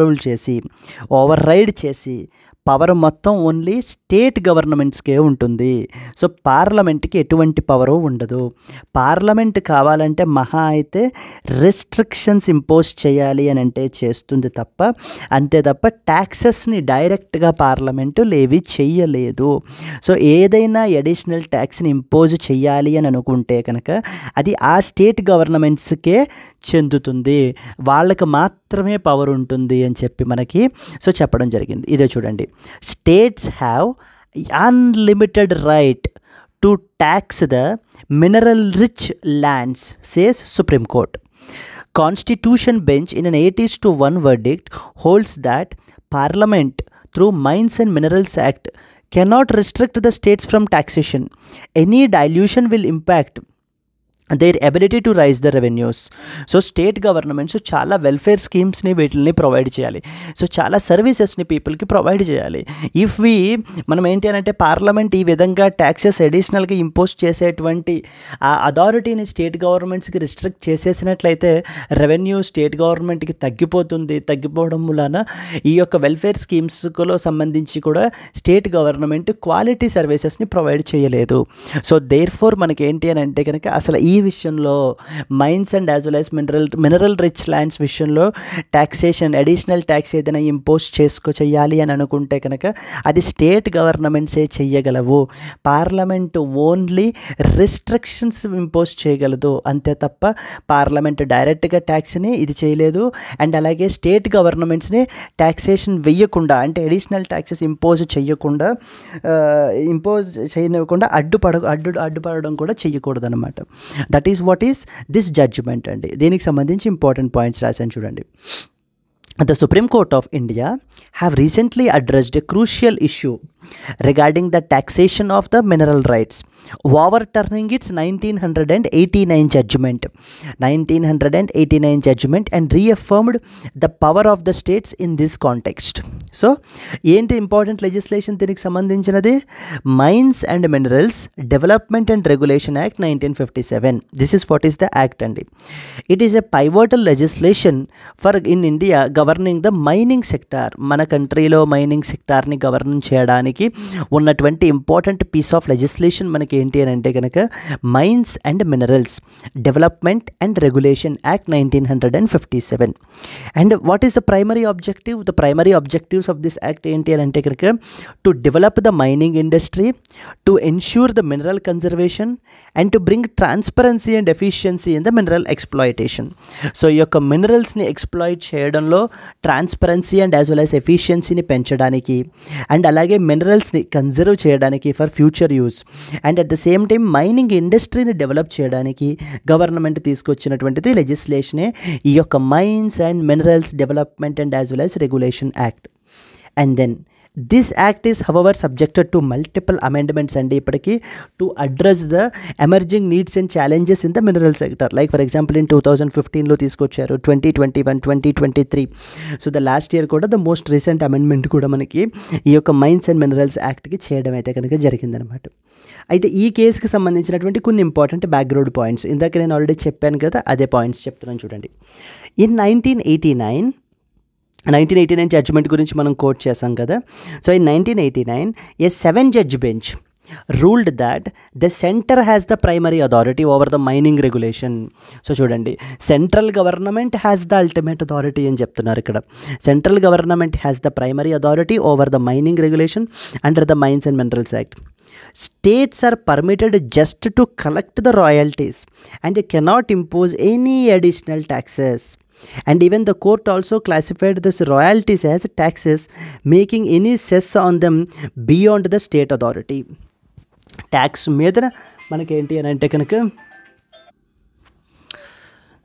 రైడ్ చేసి పవర్ మొత్తం ఓన్లీ స్టేట్ గవర్నమెంట్స్కే ఉంటుంది. సో పార్లమెంట్కి ఎటువంటి పవరు ఉండదు. పార్లమెంట్ కావాలంటే మహా అయితే రెస్ట్రిక్షన్స్ ఇంపోజ్ చేయాలి అని అంటే చేస్తుంది తప్ప, అంతే తప్ప ట్యాక్సెస్ని డైరెక్ట్గా పార్లమెంటు లేవి చెయ్యలేదు. సో ఏదైనా అడిషనల్ ట్యాక్స్ని ఇంపోజ్ చేయాలి అని అనుకుంటే కనుక అది ఆ స్టేట్ గవర్నమెంట్స్కే చెందుతుంది, వాళ్ళకి మాత్రమే పవర్ ఉంటుంది అని చెప్పి మనకి సో చెప్పడం జరిగింది. ఇదే చూడండి, states have unlimited right to tax the mineral rich lands, says supreme court. Constitution bench in an 8-1 verdict holds that Parliament through Mines and Minerals Act cannot restrict the states from taxation. Any dilution will impact their ability to raise the revenues. So state governments చాలా welfare స్కీమ్స్ని వీటిని provide చేయాలి. So చాలా సర్వీసెస్ని పీపుల్కి provide చేయాలి. If మనం ఏంటి అని అంటే పార్లమెంట్ ఈ విధంగా ట్యాక్సెస్ అడిషనల్గా ఇంపోజ్ చేసేటువంటి ఆ అథారిటీని స్టేట్ గవర్నమెంట్స్కి రిస్ట్రిక్ట్ చేసేసినట్లయితే రెవెన్యూ స్టేట్ గవర్నమెంట్కి తగ్గిపోతుంది. తగ్గిపోవడం వలన ఈ యొక్క వెల్ఫేర్ స్కీమ్స్లో సంబంధించి కూడా స్టేట్ గవర్నమెంట్ క్వాలిటీ సర్వీసెస్ని ప్రొవైడ్ చేయలేదు. సో దేర్ ఫోర్ మనకి ఏంటి అని అంటే కనుక అసలు ఈ విషయంలో mines and as well as mineral rich lands విషయంలో ట్యాక్సేషన్ అడిషనల్ ట్యాక్స్ ఏదైనా ఇంపోజ్ చేయాలి అని అనుకుంటే కనుక అది స్టేట్ గవర్నమెంట్సే చెయ్యగలవు. పార్లమెంట్ ఓన్లీ రిస్ట్రిక్షన్స్ ఇంపోజ్ చేయగలదు, అంతే తప్ప పార్లమెంట్ డైరెక్ట్గా ట్యాక్స్ని ఇది చేయలేదు. అండ్ అలాగే స్టేట్ గవర్నమెంట్స్ని ట్యాక్సేషన్ వెయ్యకుండా అంటే అడిషనల్ ట్యాక్సెస్ ఇంపోజ్ చేయకుండా అడ్డుపడడం కూడా చెయ్యకూడదు అనమాట. That is what is this judgment అండి. దీనికి సంబంధించి ఇంపార్టెంట్ పాయింట్స్ రాశాను చూడండి. The Supreme Court of India have recently addressed a crucial issue regarding the taxation of the mineral rights, overturning its 1989 judgment and reaffirmed the power of the states in this context. So ఏంటి important legislation దీనికి సంబంధించినది? Mines and minerals development and regulation act 1957. This is what is the act అండి. It is a pivotal legislation for in India governing the mining sector. మన కంట్రీలో mining సెక్టార్ని govern చేయడానికి ఉన్నటువంటి important piece of legislation మనకి ఏంటి అని అంటే కనుక mines and minerals development and regulation act 1957. And what is the primary objective? The primary objectives of this act ఏంటి అని అంటే కనుక to develop the mining industry, to ensure the mineral conservation and to bring transparency and efficiency in the mineral exploitation. So ఈ యొక్క మినరల్స్ని exploit చేయడంలో transparency and as well as ఎఫిషియన్సీని పెంచడానికి అండ్ అలాగే మినరల్స్ని కన్జర్వ్ చేయడానికి for future use and at the same time mining ఇండస్ట్రీని డెవలప్ చేయడానికి గవర్నమెంట్ తీసుకొచ్చినటువంటిది లెజిస్లేషనే ఈ యొక్క mines and minerals development and as well as regulation act. And then this act is however subjected to multiple amendments అండి ఇప్పటికీ to address the emerging needs and challenges in the mineral sector. Like for example in 2015లో తీసుకొచ్చారు, 2021, 2023. So the last year కూడా the most recent amendment కూడా మనకి ఈ యొక్క mines and minerals యాక్ట్కి చేయడం అయితే కనుక జరిగిందనమాట. అయితే ఈ కేసుకి సంబంధించినటువంటి కొన్ని ఇంపార్టెంట్ బ్యాక్గ్రౌండ్ పాయింట్స్ ఇందాక నేను ఆల్రెడీ చెప్పాను కదా, అదే పాయింట్స్ చెప్తున్నాను చూడండి. ఇన్ 1989 జడ్జ్మెంట్ గురించి మనం కోట్ చేసాం కదా. So in 1989 A 7-judge bench ruled that the center has the primary authority over the mining regulation. So చూడండి, central government has the ultimate authority అని చెప్తున్నారు ఇక్కడ. Central government has the primary authority over the mining regulation under the mines and minerals act. States are permitted just to collect the royalties and cannot impose any additional taxes. And even the court also classified this royalties as taxes, making any cess on them beyond the state authority. Tax మీద మనకేంటి అని అంటే కనుక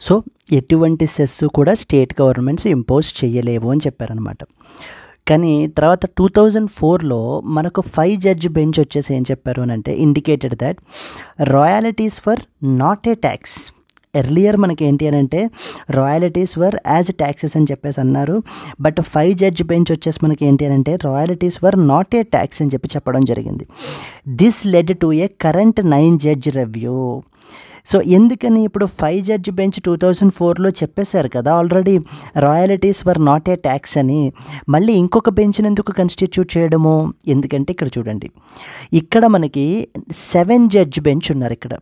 so ఎటువంటి cess కూడా state governments impose చేయలేవు అని చెప్పారనమాట. కానీ తర్వాత 2004లో మనకు 5-judge bench వచ్చేసి ఏం చెప్పారు అని అంటే indicated that royalties for not a tax. Earlier మనకి ఏంటి అని అంటే రాయల్టీస్ వర్ యాజ్ ట్యాక్సెస్ అని చెప్పేసి అన్నారు. బట్ 5-judge bench వచ్చేసి మనకి ఏంటి అని అంటే royalties were not a tax అని చెప్పి చెప్పడం జరిగింది. This led to A current 9-judge review. So ఎందుకని ఇప్పుడు 5 జడ్జ్ బెంచ్ 2004లో చెప్పేశారు కదా already royalties were not a tax అని. మళ్ళీ ఇంకొక బెంచ్ని ఎందుకు కన్స్టిట్యూట్ చేయడము? ఎందుకంటే ఇక్కడ చూడండి, ఇక్కడ మనకి 7 జడ్జ్ బెంచ్ ఉన్నారు ఇక్కడ.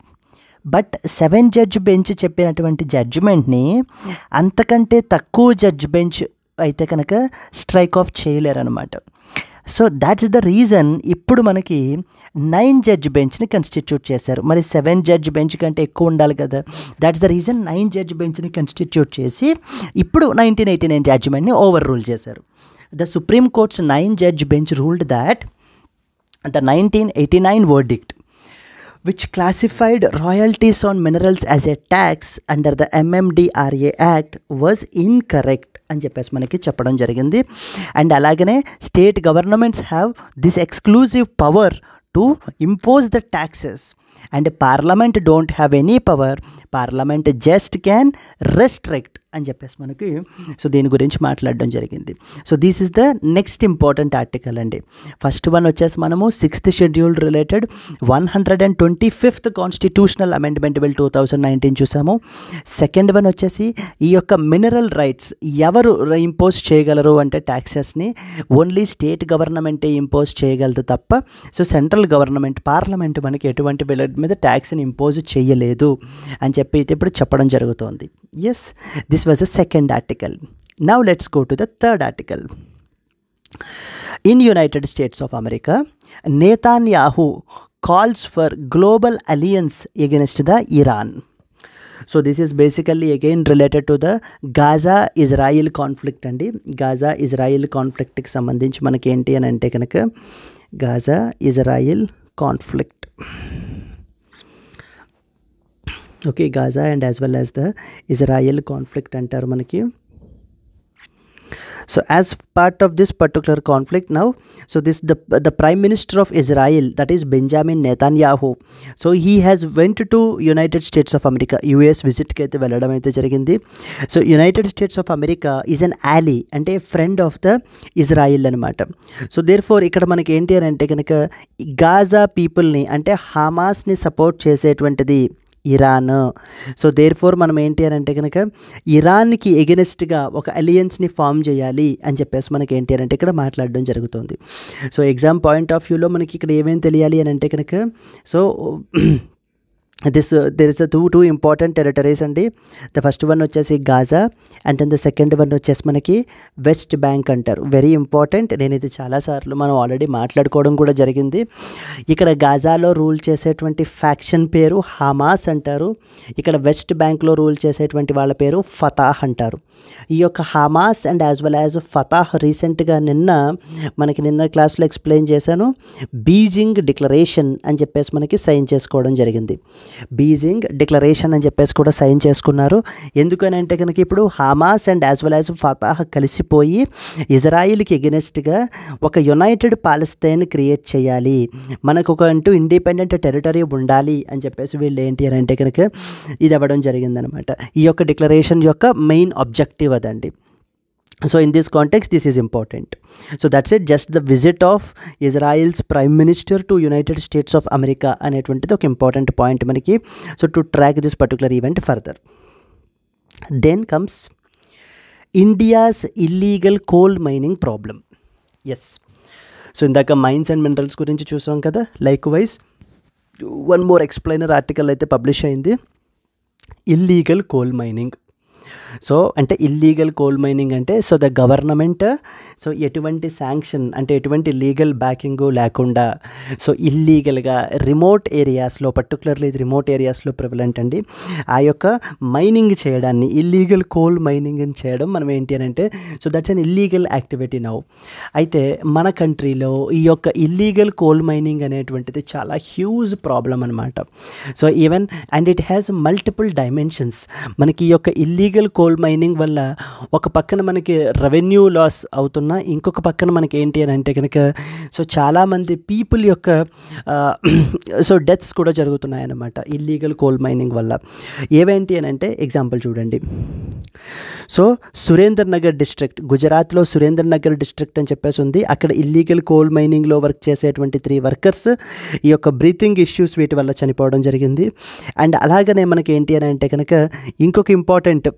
బట్ 7 జడ్జ్ బెంచ్ చెప్పినటువంటి జడ్జిమెంట్ని అంతకంటే తక్కువ జడ్జ్ బెంచ్ అయితే కనుక స్ట్రైక్ ఆఫ్ చేయలేరన్నమాట. సో దాట్స్ ద రీజన్ ఇప్పుడు మనకి 9 జడ్జ్ బెంచ్ని కన్స్టిట్యూట్ చేశారు. మరి 7 జడ్జ్ బెంచ్ కంటే ఎక్కువ ఉండాలి కదా, దాట్స్ ద రీజన్ 9 జడ్జ్ బెంచ్ని కన్స్టిట్యూట్ చేసి ఇప్పుడు 1989 జడ్జిమెంట్ని ఓవర్ రూల్ చేశారు. The supreme court's 9 judge bench ruled that the 1989 verdict which classified royalties on minerals as a tax under the MMDRA Act was incorrect అని చెప్పేసి మనకి చెప్పడం జరిగింది. అండ్ అలాగనే state governments have this exclusive power to impose the taxes and parliament don't have any power, parliament just can restrict అని చెప్పేసి మనకి so దీని గురించి మాట్లాడడం జరిగింది. So this is the next important article అండి. ఫస్ట్ వన్ వచ్చేసి మనము 6th schedule related 125th constitutional amendment bill 2019 చూసాము. సెకండ్ వన్ వచ్చేసి ఈ యొక్క మినరల్ రైట్స్ ఎవరు ఇంపోజ్ చేయగలరు అంటే ట్యాక్సెస్ని ఓన్లీ స్టేట్ గవర్నమెంటే ఇంపోజ్ చేయగలదు తప్ప సో సెంట్రల్ గవర్నమెంట్ పార్లమెంట్ మనకి ఎటువంటి బిల్ మీద ట్యాక్స్ని ఇంపోజ్ చేయలేదు అని చెప్పి ఇప్పుడు చెప్పడం జరుగుతోంది. Yes, this was the second article. Now let's go to the third article. In United States of America, Netanyahu calls for global alliance against the Iran. So this is basically again related to the Gaza-Israel conflict అండి. Gaza-Israel conflict కి సంబంధించి మనకి ఏంటి అని అంటే కనుక Gaza-Israel conflict. Okay, Gaza and as well as the Israel conflict అంటారు మనకి. So as part of this particular conflict now so this the prime minister of Israel that is Benjamin Netanyahu so he has went to United States of America, US విజిట్కి అయితే వెళ్ళడం అయితే జరిగింది. So United States of America is an ally అంటే friend of the Israel అనమాట. So therefore ఇక్కడ మనకి ఏంటి అని అంటే కనుక గాజా పీపుల్ని అంటే హమాస్ని సపోర్ట్ చేసేటువంటిది ఇరాన్. సో దేర్ ఫోర్ మనం ఏంటి అని అంటే కనుక ఇరాన్కి ఎగెనిస్ట్గా ఒక అలియన్స్ని ఫామ్ చేయాలి అని చెప్పేసి మనకి ఏంటి అని అంటే ఇక్కడ మాట్లాడడం జరుగుతుంది. సో ఎగ్జామ్ పాయింట్ ఆఫ్ వ్యూలో మనకి ఇక్కడ ఏమేమి తెలియాలి అని అంటే కనుక so there is a two important territories అండి. ద ఫస్ట్ వన్ వచ్చేసి Gaza and then the second one వచ్చేసి మనకి వెస్ట్ బ్యాంక్ అంటారు. వెరీ ఇంపార్టెంట్, నేను ఇది చాలాసార్లు మనం ఆల్రెడీ మాట్లాడుకోవడం కూడా జరిగింది. ఇక్కడ గాజాలో రూల్ చేసేటువంటి ఫ్యాక్షన్ పేరు హమాస్ అంటారు. ఇక్కడ వెస్ట్ బ్యాంక్లో రూల్ చేసేటువంటి వాళ్ళ పేరు ఫతాహ్ అంటారు. ఈ యొక్క Hamas and as well as Fatah రీసెంట్గా నిన్న క్లాస్లో ఎక్స్ప్లెయిన్ చేశాను. బీజింగ్ డిక్లరేషన్ అని చెప్పేసి మనకి సైన్ చేసుకోవడం జరిగింది. బీజింగ్ డిక్లరేషన్ అని చెప్పేసి కూడా సైన్ చేసుకున్నారు. ఎందుకని అంటే కనుక ఇప్పుడు Hamas and as well as Fatah కలిసిపోయి ఇజ్రాయిల్కి ఎగెనెస్ట్గా ఒక యునైటెడ్ పాలస్తీన్ క్రియేట్ చేయాలి, మనకు ఒక అంటూ ఇండిపెండెంట్ టెరిటరీ ఉండాలి అని చెప్పేసి వీళ్ళు ఏంటి అని అంటే కనుక ఇది అవ్వడం జరిగిందనమాట. ఈ యొక్క డిక్లరేషన్ యొక్క మెయిన్ ఆబ్జెక్టివ్ అదండి. So in this context this is important. So that's it, just the visit of Israel's prime minister to United States of America అనేటువంటిది ఒక ఇంపార్టెంట్ పాయింట్ మనకి. So to track this particular event further. Then comes India's illegal coal mining problem. Yes, so ఇందాక mines and minerals గురించి చూసాం కదా. Likewise one more explainer article అయితే publish అయింది, illegal coal mining. So అంటే illegal coal mining అంటే so the government so ఎటువంటి sanction అంటే ఎటువంటి లీగల్ బ్యాకింగ్ లేకుండా సో ఇల్లీగల్గా రిమోట్ ఏరియాస్లో, పర్టికులర్లీ రిమోట్ ఏరియాస్లో ప్రివలెంట్ అండి, ఆ యొక్క మైనింగ్ చేయడాన్ని ఇల్లీగల్ కోల్ మైనింగ్ అని చేయడం మనం ఏంటి అని అంటే so that's an illegal activity now. అయితే మన కంట్రీలో ఈ యొక్క ఇల్లీగల్ కోల్ మైనింగ్ అనేటువంటిది చాలా హ్యూజ్ ప్రాబ్లం అనమాట. So even and it has multiple dimensions. మనకి ఈ యొక్క ఇల్లీగల్ కోల్ కోల్ మైనింగ్ వల్ల ఒక పక్కన మనకి రెవెన్యూ లాస్ అవుతున్నా, ఇంకొక పక్కన మనకి ఏంటి అని అంటే కనుక సో చాలామంది పీపుల్ యొక్క సో డెత్స్ కూడా జరుగుతున్నాయన్నమాట ఇల్లీగల్ కోల్ మైనింగ్ వల్ల. ఏవేంటి అని అంటే ఎగ్జాంపుల్ చూడండి. సో సురేందర్ నగర్ డిస్ట్రిక్ట్, గుజరాత్లో సురేందర్ నగర్ డిస్ట్రిక్ట్ అని చెప్పేసి ఉంది. అక్కడ ఇల్లీగల్ కోల్ మైనింగ్లో వర్క్ చేసేటువంటి 3 వర్కర్స్ ఈ యొక్క బ్రీతింగ్ ఇష్యూస్ వీటి వల్ల చనిపోవడం జరిగింది. అండ్ అలాగనే మనకి ఏంటి అని అంటే కనుక ఇంకొక important,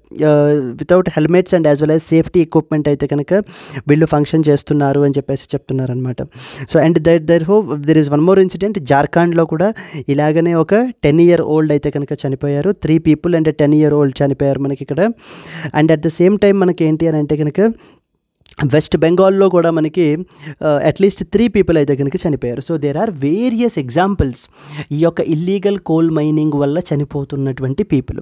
without helmets and as well as safety equipment అయితే కనుక వీళ్ళు ఫంక్షన్ చేస్తున్నారు అని చెప్పేసి చెప్తున్నారనమాట. So and there is one more incident, జార్ఖండ్లో కూడా ఇలాగనే ఒక 10-year-old అయితే కనుక చనిపోయారు. 3 people అండ్ 10-year-old చనిపోయారు మనకి ఇక్కడ. And at the same time మనకి ఏంటి అని అంటే కనుక వెస్ట్ బెంగాల్లో కూడా మనకి అట్లీస్ట్ 3 people అయితే కనుక చనిపోయారు. So there are various examples ఈ యొక్క ఇల్లీగల్ కోల్ మైనింగ్ వల్ల చనిపోతున్నటువంటి పీపుల్.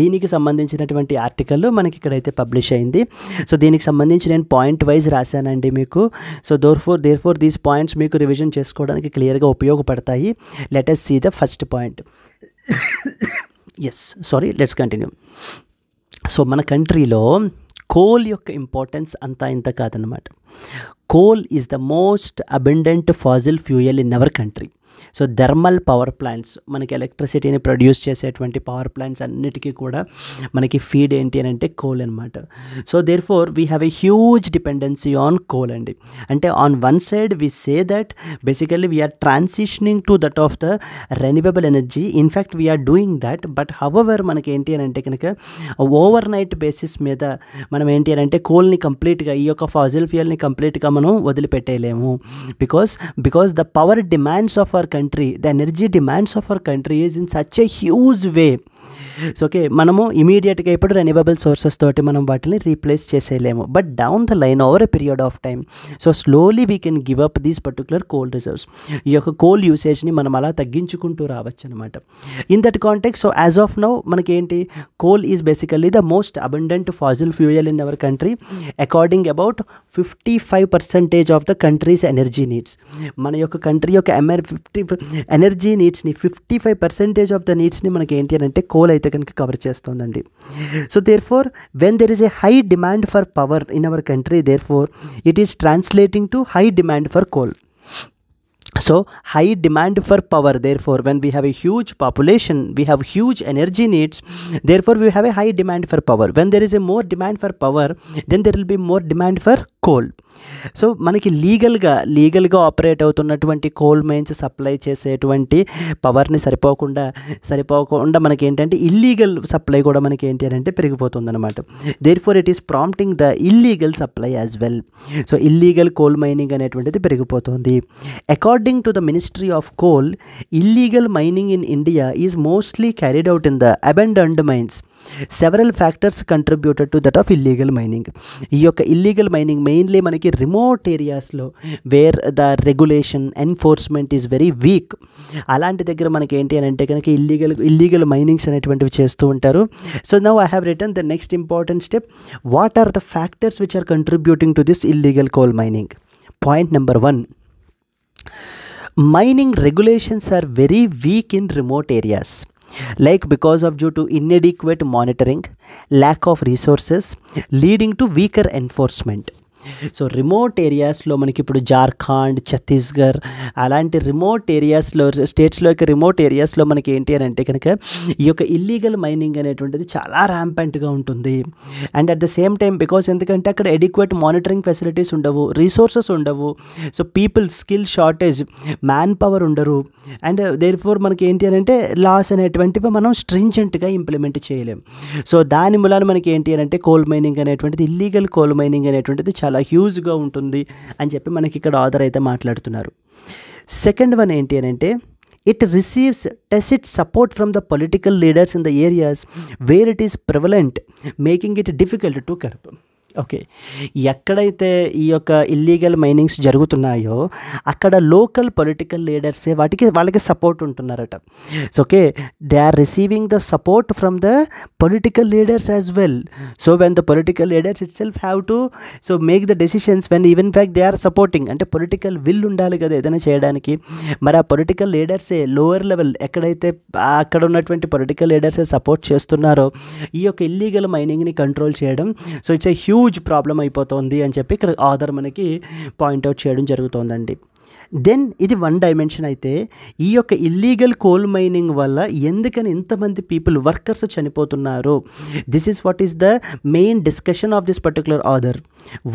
దీనికి సంబంధించినటువంటి ఆర్టికల్ మనకి ఇక్కడైతే పబ్లిష్ అయింది. సో దీనికి సంబంధించి నేను పాయింట్ వైజ్ రాశానండి మీకు. సో దేర్ఫోర్ దీస్ పాయింట్స్ మీకు రివిజన్ చేసుకోవడానికి క్లియర్గా ఉపయోగపడతాయి. Let us see the first point. Let's continue. So మన కంట్రీలో కోల్ యొక్క ఇంపార్టెన్స్ అంతా ఇంత కాదనమాట. Coal is the most abundant fossil fuel in our country. So thermal power plants, మనకి ఎలక్ట్రిసిటీని ప్రొడ్యూస్ చేసేటువంటి పవర్ ప్లాంట్స్ అన్నిటికీ కూడా మనకి ఫీడ్ ఏంటి అని అంటే కోల్ అనమాట. So therefore we have a huge dependency on coal అండి. అంటే on one side we say that basically we are transitioning to that of the renewable energy. In fact we are doing that, but however మనకి ఏంటి అని అంటే కనుక over night basis మీద మనం ఏంటి అని అంటే కోల్ని కంప్లీట్గా, ఈ యొక్క ఫాజిల్ ఫ్యూయల్ని కంప్లీట్గా మనం వదిలిపెట్టేయలేము. Because the power demands of our country, the energy demands of our country is in such a huge way. So okay, మనము ఇమీడియట్గా ఇప్పుడు రెన్యూవబుల్ సోర్సెస్ తోటి మనం వాటిని రీప్లేస్ చేసేయలేము. But down the line over a period of time so slowly we can give up these particular coal reserves. ఈ యొక్క coal యూసేజ్ని మనం అలా తగ్గించుకుంటూ రావచ్చు అనమాట. In that context so as of now మనకేంటి, coal is basically the most abundant fossil fuel in our country according about 55% of the country's energy needs. మన యొక్క కంట్రీ యొక్క ఎనర్జీ నీడ్స్ని 55% ఆఫ్ ద నీడ్స్ని మనకి ఏంటి అని అంటే కోల్ అయితే కనుక కవర్ చేస్తుందండి. So therefore when there is a high demand for power in our country, therefore it is translating to high demand for coal. So high demand for power, therefore when we have a huge population, we have huge energy needs, therefore we have a high demand for power. When there is a more demand for power, then there will be more demand for coal. So మనకి లీగల్గా operate అవుతున్నటువంటి coal mines supply చేసేటువంటి పవర్ని సరిపోకుండా మనకి ఏంటంటే illegal supply కూడా మనకి ఏంటి అని అంటే పెరిగిపోతుందన్నమాట. Therefore it is prompting the illegal supply as well. So illegal coal mining అనేటువంటిది పెరిగిపోతుంది. According to the Ministry of Coal, illegal mining in India is mostly carried out in the abandoned mines. Several factors contributed to that of illegal mining. ఈ యొక్క illegal mining mainly మనకి remote ఏరియాస్లో wear the regulation enforcement is very weak. అలాంటి దగ్గర మనకి ఏంటి అని అంటే కనుక ఇల్లీగల్ మైనింగ్స్ అనేటువంటివి చేస్తూ ఉంటారు. So now I have written the next important step. What are the factors which are contributing to this illegal coal mining? Point number 1. Mining regulations are very weak in remote areas, like because of due to inadequate monitoring, lack of resources, leading to weaker enforcement. So remote ఏరియాస్లో మనకి ఇప్పుడు జార్ఖండ్, ఛత్తీస్గఢ్ అలాంటి remote ఏరియాస్లో, స్టేట్స్లో యొక్క remote ఏరియాస్లో మనకి ఏంటి అని అంటే కనుక ఈ యొక్క ఇల్లీగల్ మైనింగ్ అనేటువంటిది చాలా ర్యాంపెంట్గా ఉంటుంది. And at the same time because ఎందుకంటే అక్కడ ఎడిక్వేట్ మానిటరింగ్ ఫెసిలిటీస్ ఉండవు, రిసోర్సెస్ ఉండవు. So people skill shortage, man power ఉండరు. అండ్ దేర్ఫోర్ మనకి ఏంటి అని అంటే లాస్ అనేటువంటివి మనం స్ట్రింజెంట్గా ఇంప్లిమెంట్ చేయలేం. సో దాని మూలాన మనకి ఏంటి అని అంటే కోల్ మైనింగ్ అనేటువంటిది, ఇల్లీగల్ కోల్ మైనింగ్ అనేటువంటిది చాలా హ్యూజ్గా ఉంటుంది అని చెప్పి మనకి ఇక్కడ ఆథర్ అయితే మాట్లాడుతున్నారు. సెకండ్ వన్ ఏంటి అని అంటే it receives tacit support from the political leaders in the areas where it is prevalent, making it difficult to curb. Okay. ఎక్కడైతే ఈ యొక్క ఇల్లీగల్ మైనింగ్స్ జరుగుతున్నాయో అక్కడ లోకల్ పొలిటికల్ లీడర్సే వాళ్ళకి సపోర్ట్ ఉంటున్నారట. So okay, they are receiving the support from the political leaders as well. So when the political leaders itself have to so make the decisions when even fact they are supporting. అంటే political will ఉండాలి కదా ఏదైనా చేయడానికి. మరి ఆ political లీడర్సే lower level ఎక్కడైతే అక్కడ ఉన్నటువంటి పొలిటికల్ లీడర్సే సపోర్ట్ చేస్తున్నారో ఈ యొక్క ఇల్లీగల్ మైనింగ్ని కంట్రోల్ చేయడం so it's a huge problem అయిపోతుంది అని చెప్పి ఇక్కడ ఆథర్ మనకి పాయింట్అవుట్ చేయడం జరుగుతోందండి. దెన్ ఇది వన్ డైమెన్షన్ అయితే ఈ యొక్క ఇల్లీగల్ కోల్ మైనింగ్ వల్ల ఎందుకని ఇంతమంది పీపుల్ వర్కర్స్ చనిపోతున్నారు, this is what is the main discussion of this particular author.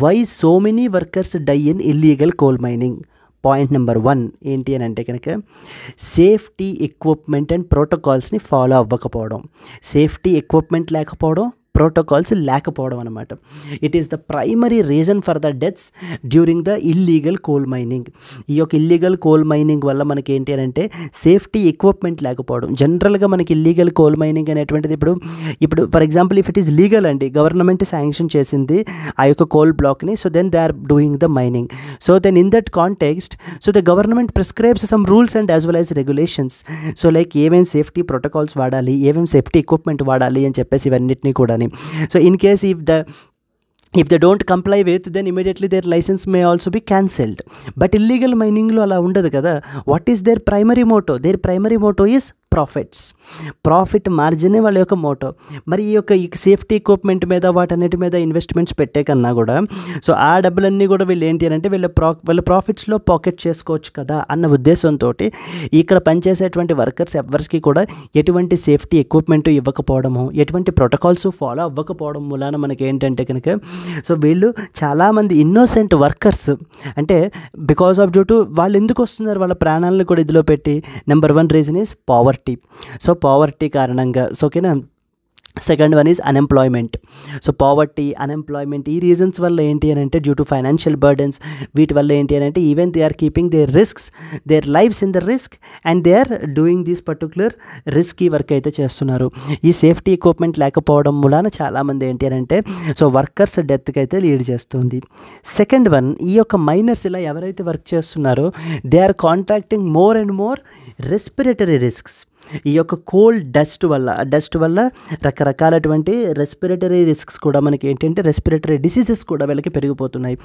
Why so many workers die in illegal coal mining. Point number 1 ఏంటి అని అంటే కనుక సేఫ్టీ ఎక్విప్మెంట్ అండ్ ప్రోటోకాల్స్ని ఫాలో అవ్వకపోవడం. సేఫ్టీ ఎక్విప్మెంట్ లేకపోవడం, ప్రోటోకాల్స్ లేకపోవడం అనమాట. It is the primary reason for the deaths during the illegal coal mining. ఈ యొక్క ఇల్లీగల్ కోల్ మైనింగ్ వల్ల మనకి ఏంటి అని అంటే సేఫ్టీ ఎక్విప్మెంట్ లేకపోవడం. జనరల్గా మనకి ఇల్లీగల్ కోల్ మైనింగ్ అనేటువంటిది ఇప్పుడు for example if it is legal అండి, గవర్నమెంట్ శాంక్షన్ చేసింది ఆ యొక్క కోల్ బ్లాక్ని, so then they are doing the mining. So then in that context so the government prescribes some rules and as well as regulations. So like ఏమేమి safety protocols వాడాలి, ఏమేమి safety equipment వాడాలి అని చెప్పేసి ఇవన్నిటిని కూడా. So in case if they don't comply with, then immediately their license may also be cancelled. But illegal mining lo ala undadu kada. What is their primary motto? Their primary motto is profits. Profit మార్జినే వాళ్ళ యొక్క Moto. మరి ఈ యొక్క safety equipment మీద వాటన్నిటి మీద investments పెట్టే కన్నా కూడా సో ఆ డబ్బులన్నీ కూడా వీళ్ళు ఏంటి అని అంటే వీళ్ళ ప్రాఫిట్స్లో పాకెట్ చేసుకోవచ్చు కదా అన్న ఉద్దేశంతో ఇక్కడ పనిచేసేటువంటి వర్కర్స్ ఎవరికి కూడా ఎటువంటి సేఫ్టీ ఎక్విప్మెంట్ ఇవ్వకపోవడము, ఎటువంటి ప్రోటోకాల్స్ ఫాలో అవ్వకపోవడం మూలాన మనకి ఏంటంటే కనుక సో వీళ్ళు చాలామంది ఇన్నోసెంట్ వర్కర్స్ అంటే బికాస్ ఆఫ్ డ్యూ టు వాళ్ళు ఎందుకు వస్తున్నారు వాళ్ళ ప్రాణాలను కూడా ఇదిలో పెట్టి. Number 1 reason is poverty. So poverty కారణంగా సో ఓకేనా. Second one is unemployment. So poverty, unemployment ఈ రీజన్స్ వల్ల ఏంటి అని అంటే డ్యూ టు ఫైనాన్షియల్ బర్డన్స్ వీటి వల్ల ఏంటి అని అంటే even they are keeping their risks, their lives in the risk and they are doing these particular risky work అయితే చేస్తున్నారు. ఈ సేఫ్టీ ఎక్విప్మెంట్ లేకపోవడం మూలాన చాలామంది ఏంటి అని అంటే సో వర్కర్స్ డెత్కి అయితే లీడ్ చేస్తుంది. సెకండ్ వన్, ఈ యొక్క మైనర్స్ ఇలా ఎవరైతే వర్క్ చేస్తున్నారో they are contracting more and more respiratory risks. ఈ యొక్క కోల్డ్ డస్ట్ వల్ల రకరకాలటువంటి రెస్పిరేటరీ రిస్క్స్ కూడా మనకి ఏంటంటే రెస్పిరేటరీ డిసీజెస్ కూడా వీళ్ళకి పెరిగిపోతున్నాయి.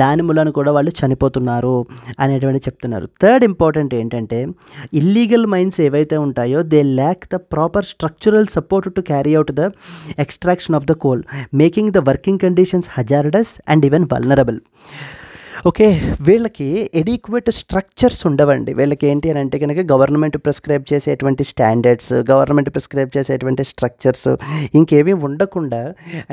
దాని మూలన కూడా వాళ్ళు చనిపోతున్నారు అనేటువంటి చెప్తున్నారు. థర్డ్ ఇంపార్టెంట్ ఏంటంటే ఇల్లీగల్ మైన్స్ ఏవైతే ఉంటాయో they lakh the proper structural support to carry out the extraction of the coal, making the working conditions hazardous and even vulnerable. Okay, వీళ్ళకి ఎడిక్వేట్ స్ట్రక్చర్స్ ఉండవండి. వీళ్ళకి ఏంటి అని అంటే కనుక గవర్నమెంట్ ప్రిస్క్రైబ్ చేసేటువంటి స్టాండర్డ్స్, గవర్నమెంట్ ప్రిస్క్రైబ్ చేసేటువంటి స్ట్రక్చర్స్ ఇంకేమీ ఉండకుండా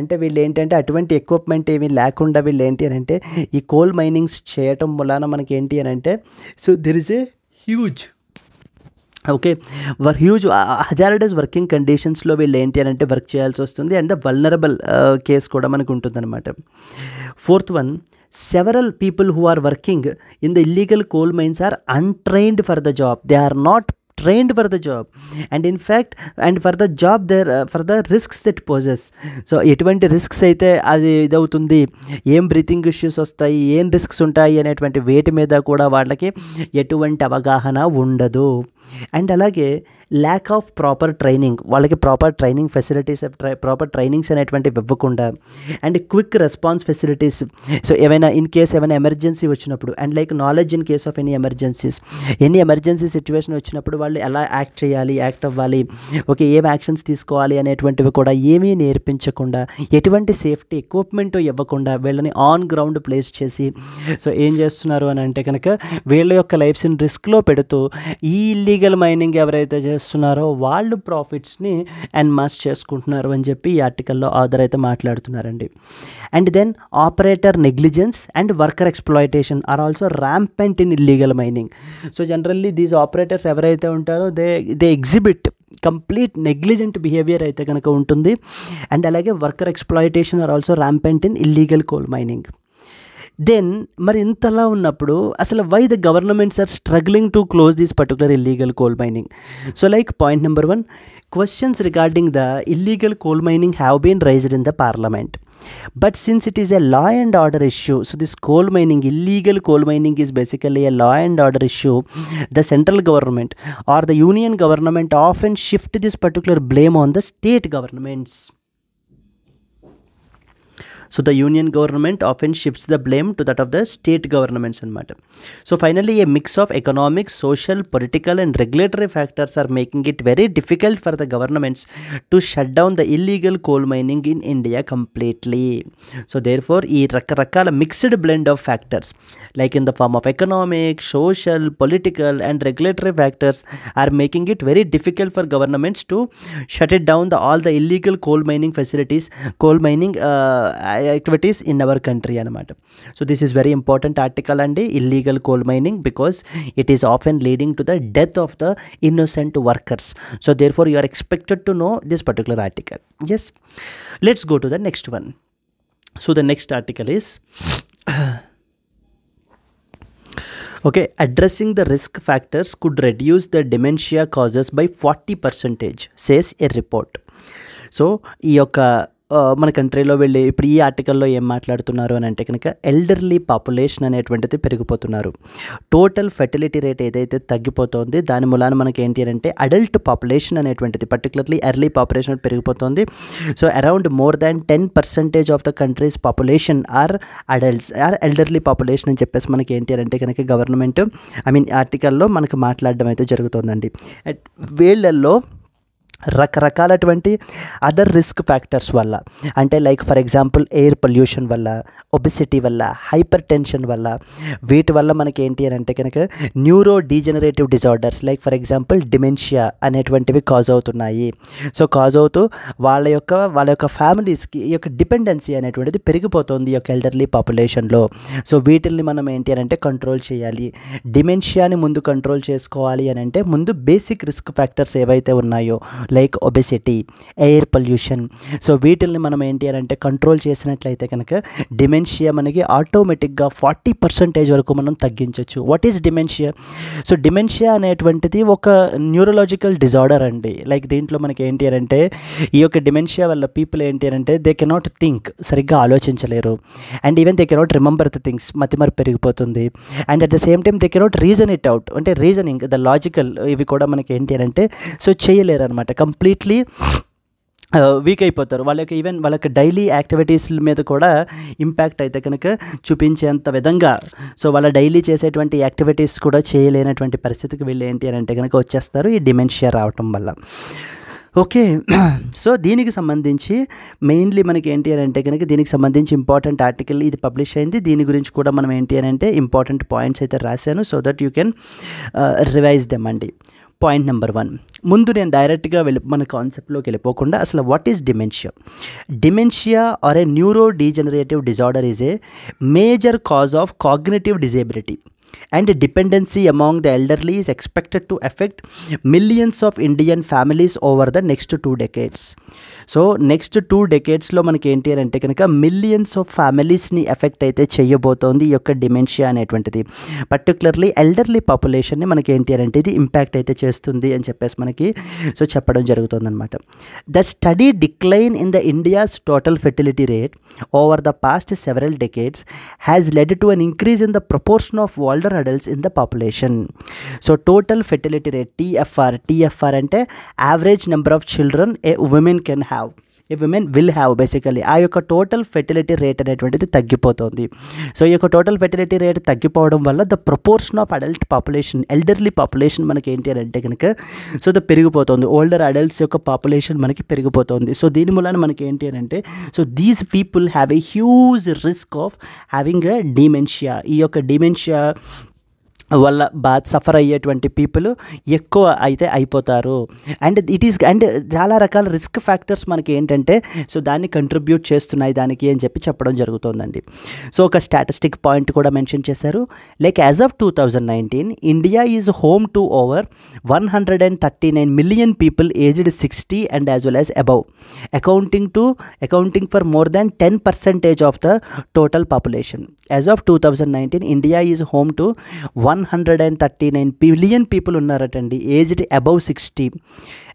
అంటే వీళ్ళు ఏంటంటే అటువంటి ఎక్విప్మెంట్ ఏమీ లేకుండా వీళ్ళు ఏంటి అని అంటే ఈ కోల్ మైనింగ్స్ చేయటం వలన మనకి ఏంటి అని అంటే so there is a huge huge hazardous working కండిషన్స్లో వీళ్ళు ఏంటి అని అంటే వర్క్ చేయాల్సి వస్తుంది అండ్ ద వల్నరబుల్ కేస్ కూడా మనకు ఉంటుందన్నమాట. Fourth one, several people who are working in the illegal coal mines are untrained for the job. They are not trained for the job and in fact and for the job there for the risks it poses. So ఎటువంటి risks అయితే అది ఇదవుతుంది, ఏం breathing issues వస్తాయి, ఏం risks ఉంటాయి అనేటువంటి వేటి మీద కూడా వాళ్ళకి ఎటువంటి అవగాహన ఉండదు. అండ్ అలాగే ల్యాక్ ఆఫ్ ప్రాపర్ ట్రైనింగ్, వాళ్ళకి proper training facilities, proper trainings అనేటువంటివి ఇవ్వకుండా and quick response facilities. So ఏమైనా ఇన్ కేస్ ఏమైనా ఎమర్జెన్సీ వచ్చినప్పుడు and like knowledge in case of any emergency situation వచ్చినప్పుడు వాళ్ళు ఎలా యాక్ట్ చేయాలి, యాక్ట్ అవ్వాలి, ఓకే ఏం యాక్షన్స్ తీసుకోవాలి అనేటువంటివి కూడా ఏమీ నేర్పించకుండా ఎటువంటి సేఫ్టీ ఎక్విప్మెంట్ ఇవ్వకుండా వీళ్ళని ఆన్ గ్రౌండ్ ప్లేస్ చేసి సో ఏం చేస్తున్నారు అని అంటే కనుక వీళ్ళ యొక్క లైఫ్స్ని రిస్క్లో పెడుతూ ఈ ఇల్లీగల్ మైనింగ్ ఎవరైతే చేస్తున్నారో వాళ్ళు ప్రాఫిట్స్ని ఎన్మాస్ చేసుకుంటున్నారు అని చెప్పి ఈ ఆర్టికల్లో ఆథర్ అయితే మాట్లాడుతున్నారండి. And then operator negligence and worker exploitation are also rampant in illegal mining. So generally these operators ఎవరైతే ఉంటారో they exhibit complete negligent behaviour అయితే కనుక ఉంటుంది. అండ్ అలాగే worker exploitation are also rampant in illegal coal mining. Then మరి ఇంతలా ఉన్నప్పుడు అసలు why the governments are struggling to close this particular illegal coal mining. So like point number 1, questions regarding the illegal coal mining have been raised in the Parliament. But since it is a law and order issue, so this coal mining, illegal coal mining is basically a law and order issue, the central government or the union government often shift this particular blame on the state governments. So the union government often shifts the blame to that of the state governments anamata. So finally, a mix of economic, social, political and regulatory factors are making it very difficult for the governments to shut down the illegal coal mining in India completely. So therefore, ee rakakala mixed blend of factors like in the form of economic, social, political and regulatory factors are making it very difficult for governments to shut it down all the illegal coal mining facilities, coal mining activities in our country anamata. So this is very important article and illegal coal mining, because it is often leading to the death of the innocent workers. So therefore you are expected to know this particular article. Yes, let's go to the next one. So the next article is okay, addressing the risk factors could reduce the dementia causes by 40%, says a report. So ఈ యొక్క మన కంట్రీలో వెళ్ళి ఇప్పుడు ఈ ఆర్టికల్లో ఏం మాట్లాడుతున్నారు అని అంటే కనుక ఎల్డర్లీ పాపులేషన్ అనేటువంటిది పెరిగిపోతున్నారు. టోటల్ ఫెర్టిలిటీ రేట్ ఏదైతే తగ్గిపోతుంది దాని మూలాన మనకి ఏంటి అంటే అడల్ట్ పాపులేషన్ అనేటువంటిది, పర్టికులర్లీ ఎర్లీ పాపులేషన్ పెరిగిపోతుంది. So around more than 10% of the country's population are adults or elderly population అని చెప్పేసి మనకి ఏంటి అంటే కనుక గవర్నమెంట్ ఆర్టికల్లో మనకు మాట్లాడడం అయితే జరుగుతుందండి. వీళ్ళల్లో రకరకాలటువంటి అదర్ రిస్క్ ఫ్యాక్టర్స్ వల్ల, అంటే like for example air pollution వల్ల, ఒబెసిటీ వల్ల, హైపర్ టెన్షన్ వల్ల, వీటి వల్ల మనకి ఏంటి అని అంటే కనుక neuro degenerative disorders like for example dementia అనేటువంటివి కాజ్ అవుతున్నాయి. సో కాజ్ అవుతూ వాళ్ళ యొక్క ఫ్యామిలీస్కి ఈ యొక్క డిపెండెన్సీ అనేటువంటిది పెరిగిపోతుంది ఈ యొక్క ఎల్డర్లీ పాపులేషన్లో. సో వీటిల్ని మనం ఏంటి అని అంటే కంట్రోల్ చేయాలి. డిమెన్షియాని ముందు కంట్రోల్ చేసుకోవాలి అని అంటే ముందు బేసిక్ రిస్క్ ఫ్యాక్టర్స్ ఏవైతే ఉన్నాయో like obesity, air pollution, so వీటిల్ని మనం ఏంటి అని అంటే కంట్రోల్ చేసినట్లయితే కనుక డిమెన్షియా మనకి ఆటోమేటిక్గా 40% వరకు మనం తగ్గించవచ్చు. What is dementia? So dementia అనేటువంటిది ఒక న్యూరలాజికల్ డిజార్డర్ అండి. లైక్ దీంట్లో మనకి ఏంటి అని అంటే ఈ యొక్క డిమెన్షియా వల్ల పీపుల్ ఏంటి అని అంటే దే కెనాట్ థింక్, సరిగ్గా ఆలోచించలేరు, and even they cannot remember the things, మతిమరుపు పెరిగిపోతుంది, and at the same time they cannot reason it out, అంటే రీజనింగ్ ద లాజికల్ ఇవి కూడా మనకి ఏంటి అని అంటే సో చేయలేరు అనమాట. కంప్లీట్లీ వీక్ అయిపోతారు. వాళ్ళకి డైలీ యాక్టివిటీస్ మీద కూడా ఇంపాక్ట్ అయితే కనుక చూపించేంత విధంగా సో వాళ్ళ డైలీ చేసేటువంటి యాక్టివిటీస్ కూడా చేయలేనటువంటి పరిస్థితికి వీళ్ళు ఏంటి అని అంటే కనుక వచ్చేస్తారు ఈ డిమెన్షియా రావటం వల్ల. ఓకే, సో దీనికి సంబంధించి మెయిన్లీ మనకి ఏంటి అని అంటే కనుక దీనికి సంబంధించి ఇంపార్టెంట్ ఆర్టికల్ ఇది పబ్లిష్ అయింది. దీని గురించి కూడా మనం ఏంటి అని అంటే ఇంపార్టెంట్ పాయింట్స్ అయితే రాశాను, so that you can revise them అండి. పాయింట్ నెంబర్ 1, ముందు నేను డైరెక్ట్గా మన కాన్సెప్ట్లోకి వెళ్ళిపోకుండా అసలు what is dementia? Dementia are a neuro degenerative disorder is a major cause of cognitive disability and dependency among the elderly is expected to affect millions of Indian families over the next 2 decades. So next 2 decadesలో మనకి ఏంటి అని అంటే కనుక millions of ఫ్యామిలీస్ని effect అయితే చేయబోతోంది ఈ యొక్క dementia అనేటువంటిది. పర్టికులర్లీ ఎల్డర్లీ పాపులేషన్ని మనకి ఏంటి అని అంటే ఇది ఇంపాక్ట్ అయితే చేస్తుంది అని చెప్పేసి మనకి సో చెప్పడం జరుగుతుంది అనమాట. The study decline in the India's total fertility rate over the past several decades has led to an increase in the proportion of older adults in the population. So total fertility rate, TFR అంటే average number of children a woman can have, A women will have basically ఆ యొక్క total fertility rate అనేటువంటిది తగ్గిపోతుంది. So ఈ యొక్క total fertility rate తగ్గిపోవడం వల్ల the proportion of adult population, elderly population మనకి ఏంటి అని అంటే కనుక సో ద పెరిగిపోతుంది. ఓల్డర్ అడల్ట్స్ యొక్క పాపులేషన్ మనకి పెరిగిపోతుంది. సో దీని మూలాన మనకి ఏంటి అని అంటే so these people have a huge risk of having a dementia. ఈ యొక్క డిమెన్షియా వల్ల సఫర్ అయ్యేటువంటి పీపుల్ ఎక్కువ అయితే అయిపోతారు. అండ్ చాలా రకాల రిస్క్ ఫ్యాక్టర్స్ మనకి ఏంటంటే సో దాన్ని కంట్రిబ్యూట్ చేస్తున్నాయి దానికి అని చెప్పడం జరుగుతుందండి. సో ఒక స్టాటిస్టిక్ పాయింట్ కూడా మెన్షన్ చేశారు. Like as of 2019 India is home to over 139 million people aged 60 and as well as above, accounting for more than 10% of the total population. As of 2019 India is home to 139 billion people ఉన్నారటండి aged above 60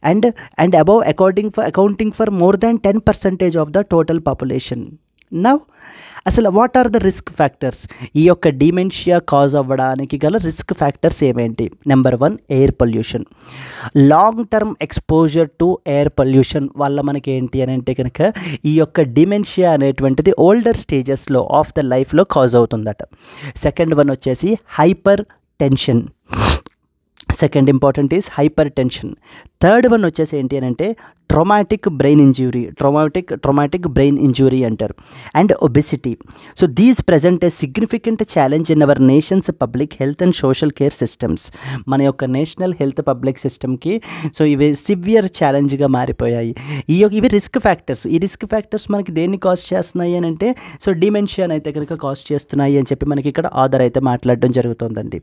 and above, accounting for more than 10% of the total population. Now అసలు what are the risk factors, ఈ యొక్క dementia cause అవ్వడానికి గల risk factors ఏమేంటి? Number 1 air pollution. Long term exposure to air pollution వల్ల మనకి ఏంటి అని అంటే కనుక ఈ యొక్క డిమెన్షియా అనేటువంటిది ఓల్డర్ స్టేజెస్లో ఆఫ్ ద లైఫ్లో కాజ్ అవుతుందట. సెకండ్ వన్ వచ్చేసి hyper tension. Second important is hyper tension. Third one వచ్చేసి ఏంటి అని అంటే ట్రామాటిక్ బ్రెయిన్ ఇంజురీ అంటారు, and obesity. So these present a significant challenge in our nations public health and social care systems. మన యొక్క national health public సిస్టమ్కి so ఇవి severe ఛాలెంజ్గా మారిపోయాయి. ఇవి రిస్క్ ఫ్యాక్టర్స్. ఈ రిస్క్ ఫ్యాక్టర్స్ మనకి దేన్ని కాజ్ చేస్తున్నాయి అని అంటే సో డిమెన్షియాని అయితే కనుక కాజ్ చేస్తున్నాయి అని చెప్పి మనకి ఇక్కడ ఆథర్ అయితే మాట్లాడడం జరుగుతుందండి.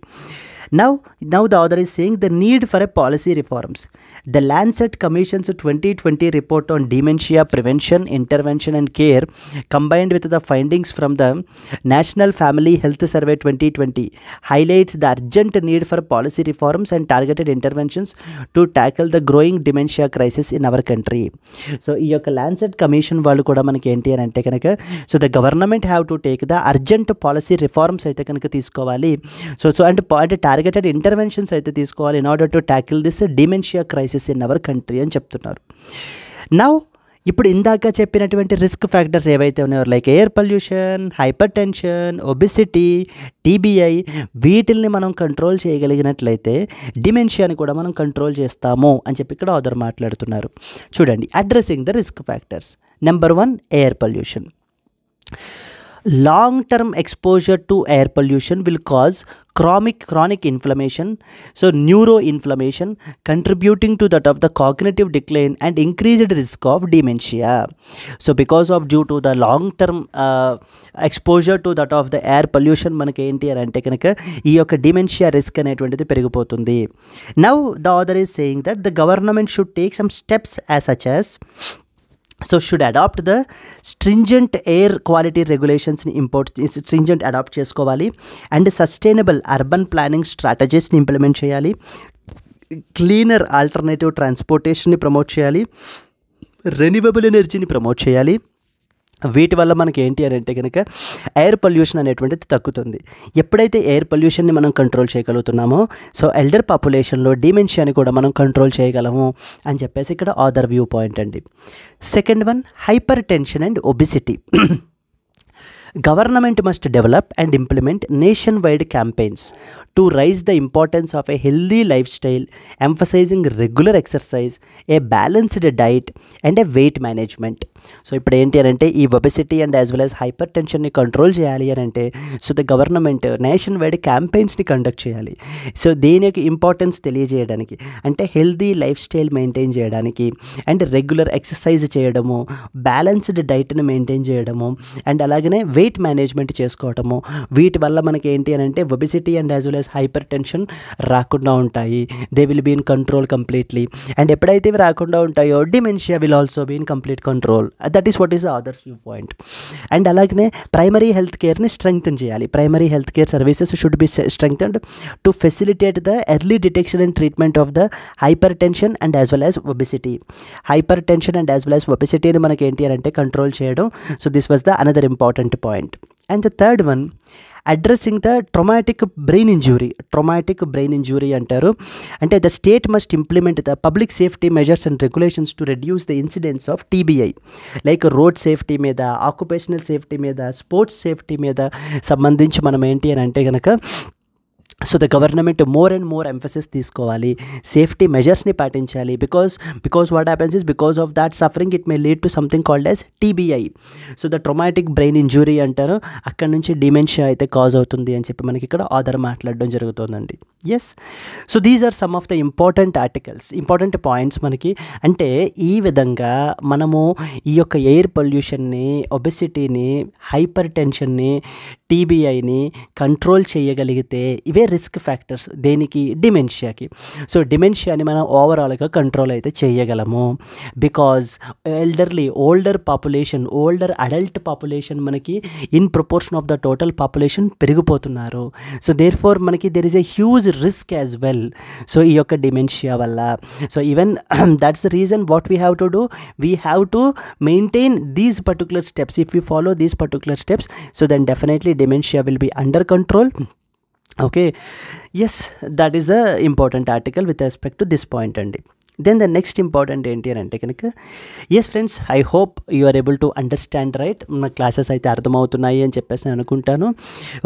Now the author is saying the need for a policy reforms. The Lancet Commission's 2020 report on dementia prevention, intervention and care combined with the findings from the National Family Health Survey 2020 highlights the urgent need for policy reforms and targeted interventions to tackle the growing dementia crisis in our country. So ఈ యొక్క Lancet Commission వాళ్ళు కూడా మనకి ఏంటి అని అంటే కనుక so the government have to take the urgent policy reforms అయితే కనుక తీసుకోవాలి. అంటే టార్గెటెడ్ ఇంటర్వెన్షన్స్ అయితే తీసుకోవాలి in order to tackle this dementia crisis in our country అని చెప్తున్నారు. నౌ ఇప్పుడు ఇందాక చెప్పినటువంటి రిస్క్ ఫ్యాక్టర్స్ ఏవైతే ఉన్నాయో like air pollution, hyper tension, obesity, TBI, వీటిల్ని మనం కంట్రోల్ చేయగలిగినట్లయితే డిమెన్షియాని కూడా మనం కంట్రోల్ చేస్తాము అని చెప్పి ఇక్కడ ఆథర్ మాట్లాడుతున్నారు. చూడండి, addressing the risk factors. Number 1 air pollution. Long-term exposure to air pollution will cause chronic inflammation, so neuroinflammation, contributing to that of the cognitive decline and increased risk of dementia. So because of due to the long-term exposure to that of the air pollution మనకి ఏంటి అని అంటే కనుక ఈ యొక్క dementia risk అనేటువంటిది పెరిగిపోతుంది. Now the author is saying that the government should take some steps as such as should adopt the stringent air quality regulations ni stringent adopt చేసుకోవాలి, అండ్ సస్టైనబుల్ అర్బన్ ప్లానింగ్ స్ట్రాటజీస్ని implement చేయాలి, cleaner alternative ట్రాన్స్పోర్టేషన్ని promote చేయాలి, renewable ఎనర్జీని promote చేయాలి. వీటి వల్ల మనకి ఏంటి అని అంటే కనుక ఎయిర్ పొల్యూషన్ అనేటువంటిది తగ్గుతుంది. ఎప్పుడైతే ఎయిర్ పొల్యూషన్ని మనం కంట్రోల్ చేయగలుగుతున్నామో సో ఎల్డర్ పాపులేషన్లో డిమెన్షియాని కూడా మనం కంట్రోల్ చేయగలము అని చెప్పేసి ఇక్కడ ఆథర్ వ్యూ పాయింట్ అండి. Second one hyper tension and obesity. Government must develop and implement nationwide campaigns to raise the importance of a healthy lifestyle, emphasizing regular exercise, a balanced diet and a weight management. So ఇప్పుడు ఏంటి అని అంటే ఈ obesity and as well as హైపర్ టెన్షన్ని control చేయాలి అని అంటే so the government nationwide క్యాంపెయిన్స్ని కండక్ట్ చేయాలి. సో దీని యొక్క ఇంపార్టెన్స్ తెలియజేయడానికి, అంటే హెల్దీ లైఫ్ స్టైల్ మెయింటైన్ చేయడానికి, అండ్ రెగ్యులర్ ఎక్సర్సైజ్ చేయడము, బ్యాలెన్స్డ్ డైట్ని మెయింటైన్ చేయడము, అండ్ అలాగనే వెయిట్ మేనేజ్మెంట్ చేసుకోవటము. వీటి వల్ల మనకి ఏంటి అని అంటే obesity and as well as hypertension రాకుండా ఉంటాయి. They will be in control completely. And ఎప్పుడైతే ఇవి రాకుండా ఉంటాయో dementia will also be in complete control. That is what is the other viewpoint. And అలాగనే ప్రైమరీ హెల్త్ కేర్ని strengthen చేయాలి. Primary health care services should be strengthened to facilitate the early detection and treatment of the hypertension and as well as obesity. Hypertension and as well as ఒబెసిటీని మనకి ఏంటి అని అంటే control చేయడం. So this was the another important point. And the third one, addressing the traumatic brain injury అంటారు. అంటే the state must implement the public safety measures and regulations to reduce the incidence of TBI, like road safety మీద, occupational safety మీద, sports safety మీద సంబంధించి మనం ఏంటి అని అంటే కనుక so the government more and more emphasis తీసుకోవాలి, సేఫ్టీ మెజర్స్ని పాటించాలి. Because what happens is because of that suffering it may lead to something called as TBI. So the traumatic brain injury అంటారు, అక్కడ నుంచి డిమెన్షియా అయితే కాజ్ అవుతుంది అని చెప్పి మనకి ఇక్కడ ఆథర్ మాట్లాడడం జరుగుతుందండి. Yes, so these are some of the important articles, important points మనకి. అంటే ఈ విధంగా మనము ఈ యొక్క ఎయిర్ పొల్యూషన్ని, ఒబెసిటీని, హైపర్ టెన్షన్ని, టీబీఐని కంట్రోల్ చేయగలిగితే ఇవే రిస్క్ ఫ్యాక్టర్స్ దేనికి, డిమెన్షియాకి. సో డిమెన్షియాని మనం ఓవరాల్గా కంట్రోల్ అయితే చేయగలము. Because older population, older adult population మనకి in proportion of the total population పెరిగిపోతున్నారు. సో దేర్ ఫోర్ మనకి there is a huge risk as well. So ఈ యొక్క డిమెన్షియా వల్ల. So even that's the reason what we have to do, we have to maintain these particular steps. If you follow these particular steps, so then definitely dementia will be under control. Okay, yes, that is a important article with respect to this point. And then the next important ఏంటి అని అంటే కనుక, yes friends, I hope you are able to understand right. నా classes అయితే అర్థమవుతున్నాయి అని చెప్పేసి నేను అనుకుంటాను.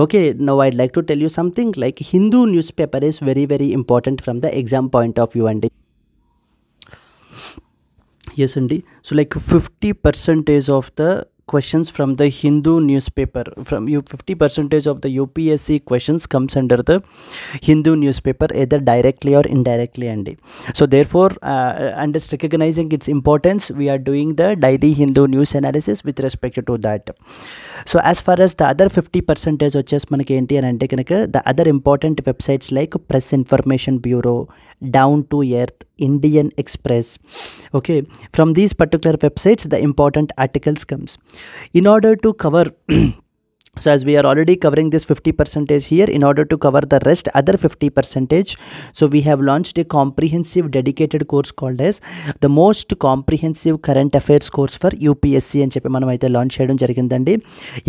Okay, now I'd like to tell you something like Hindu newspaper is very very important from the exam point of view అండి. Yes అండి, so like 50% of the questions from the Hindu newspaper, from 50% of the UPSC questions comes under the Hindu newspaper, either directly or indirectly. And so therefore and just recognizing its importance, we are doing the daily Hindu news analysis with respect to that. So as far as the other 50% వచ్చేసి మనకి ఏంటి అని అంటే కనుక, the other important websites like Press Information Bureau, Down to Earth, Indian Express. Okay, from these particular websites the important articles comes. In order to cover so as we are already covering this 50% here, in order to cover the rest other 50%, so we have launched a comprehensive dedicated course called as the most comprehensive current affairs course for UPSC అని చెప్పి మనం అయితే launch చేయడం జరిగిందండి.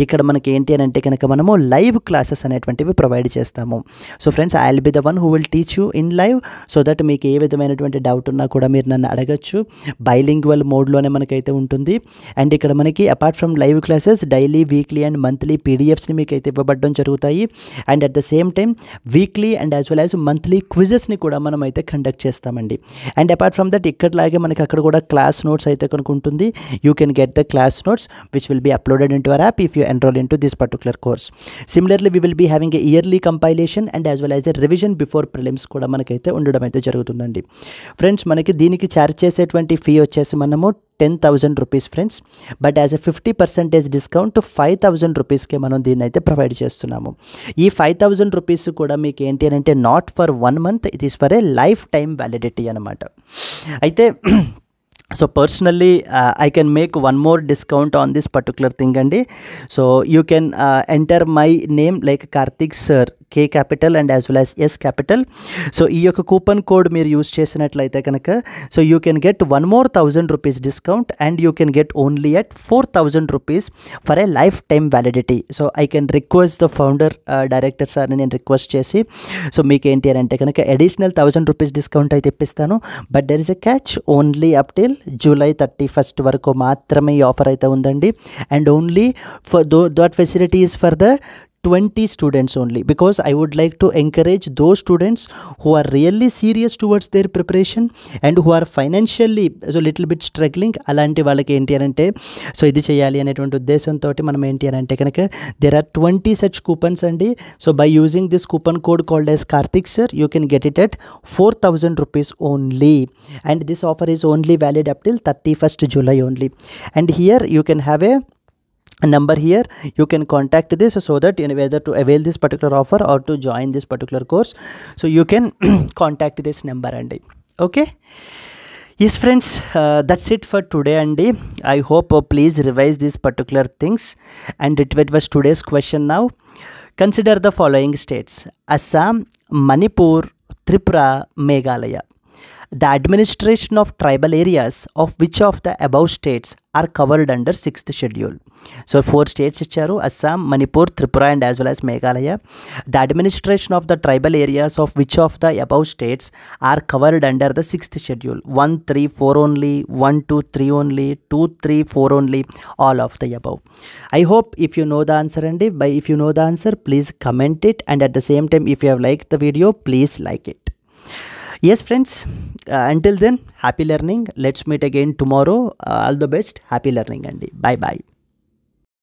ఇక్కడ మనకి ఏంటి అని అంటే కనుక మనము లైవ్ క్లాసెస్ అనేటువంటివి ప్రొవైడ్ చేస్తాము. So friends, I will be the one who will teach you in live, so that మీకు ఏ విధమైనటువంటి డౌట్ ఉన్నా కూడా మీరు నన్ను అడగచ్చు. బైలింగ్వల్ మోడ్లోనే మనకైతే ఉంటుంది. అండ్ ఇక్కడ మనకి apart from live classes daily, weekly and monthly పీడిఎఫ్స్ని మీకు అయితే ఇవ్వబడడం జరుగుతాయి. And at the same time weekly and as well as monthly క్విజెస్ని కూడా మనం అయితే కండక్ట్ చేస్తామండి. అండ్ అపార్ట్ ఫ్రమ్ దట్ ఇక్కడలాగే మనకి అక్కడ కూడా క్లాస్ నోట్స్ అయితే కనుక ఉంటుంది. You can get the class notes which will be uploaded into our app if you enroll into this particular course. Similarly we will be having a yearly compilation and as well as a revision before prelims కూడా మనకైతే ఉండడం అయితే జరుగుతుందండి. Friends, మనకి దీనికి charge చేసేటువంటి fee వచ్చేసి మనము 10,000 rupees friends. But as a 50% discount 5,000 రూపీస్కే మనం దీన్ని అయితే ప్రొవైడ్ చేస్తున్నాము. ఈ 5,000 రూపీస్ కూడా మీకు ఏంటి అని అంటే not for 1 month, it is for a lifetime validity అనమాట. అయితే so personally I can make one more discount on this particular thing అండి. So you can enter my name like Karthik sir, K capital and as well as S capital. So ఈ యొక్క coupon code మీరు use చేసినట్లయితే కనుక so you can get 1 more 1,000 rupees discount and you can get only at 4,000 rupees for a lifetime validity. So I can request the founder director సార్ని నేను request చేసి so మీకు ఏంటి అని అంటే కనుక అడిషనల్ 1,000 రూపీస్ డిస్కౌంట్ అయితే ఇప్పిస్తాను. But there is a catch, only up till July 31st వరకు మాత్రమే ఈ ఆఫర్ అయితే ఉందండి. And only for that facility is for the 20 students only, because I would like to encourage those students who are really serious towards their preparation and who are financially so little bit struggling. అలాంటి వాళ్ళకి ఏంటి అని అంటే so ఇది చేయాలి అనేటువంటి ఉద్దేశంతో మనం ఏంటి అని అంటే కనుక there are 20 such coupons అండి. So by using this coupon code called as Karthik sir, you can get it at 4,000 rupees only, and this offer is only valid up till 31st July only. And here you can have a number here, you can contact this so that whether to avail this particular offer or to join this particular course, so you can contact this number andi. Okay, yes friends, that's it for today andi. I hope please revise these particular things. And it was today's question. Now consider the following states: Assam, Manipur, Tripura, Meghalaya. The administration of tribal areas of which of the above states are covered under 6th schedule? So 4 states icharu: Assam, Manipur, Tripura and as well as Meghalaya. The administration of the tribal areas of which of the above states are covered under the 6th schedule? 1, 3, 4 only, 1, 2, 3 only, 2, 3, 4 only, all of the above. I hope if you know the answer, and if you know the answer, please comment it, and at the same time if you have liked the video, please like it. Yes friends, until then, happy learning. Let's meet again tomorrow. All the best. Happy learning and bye bye.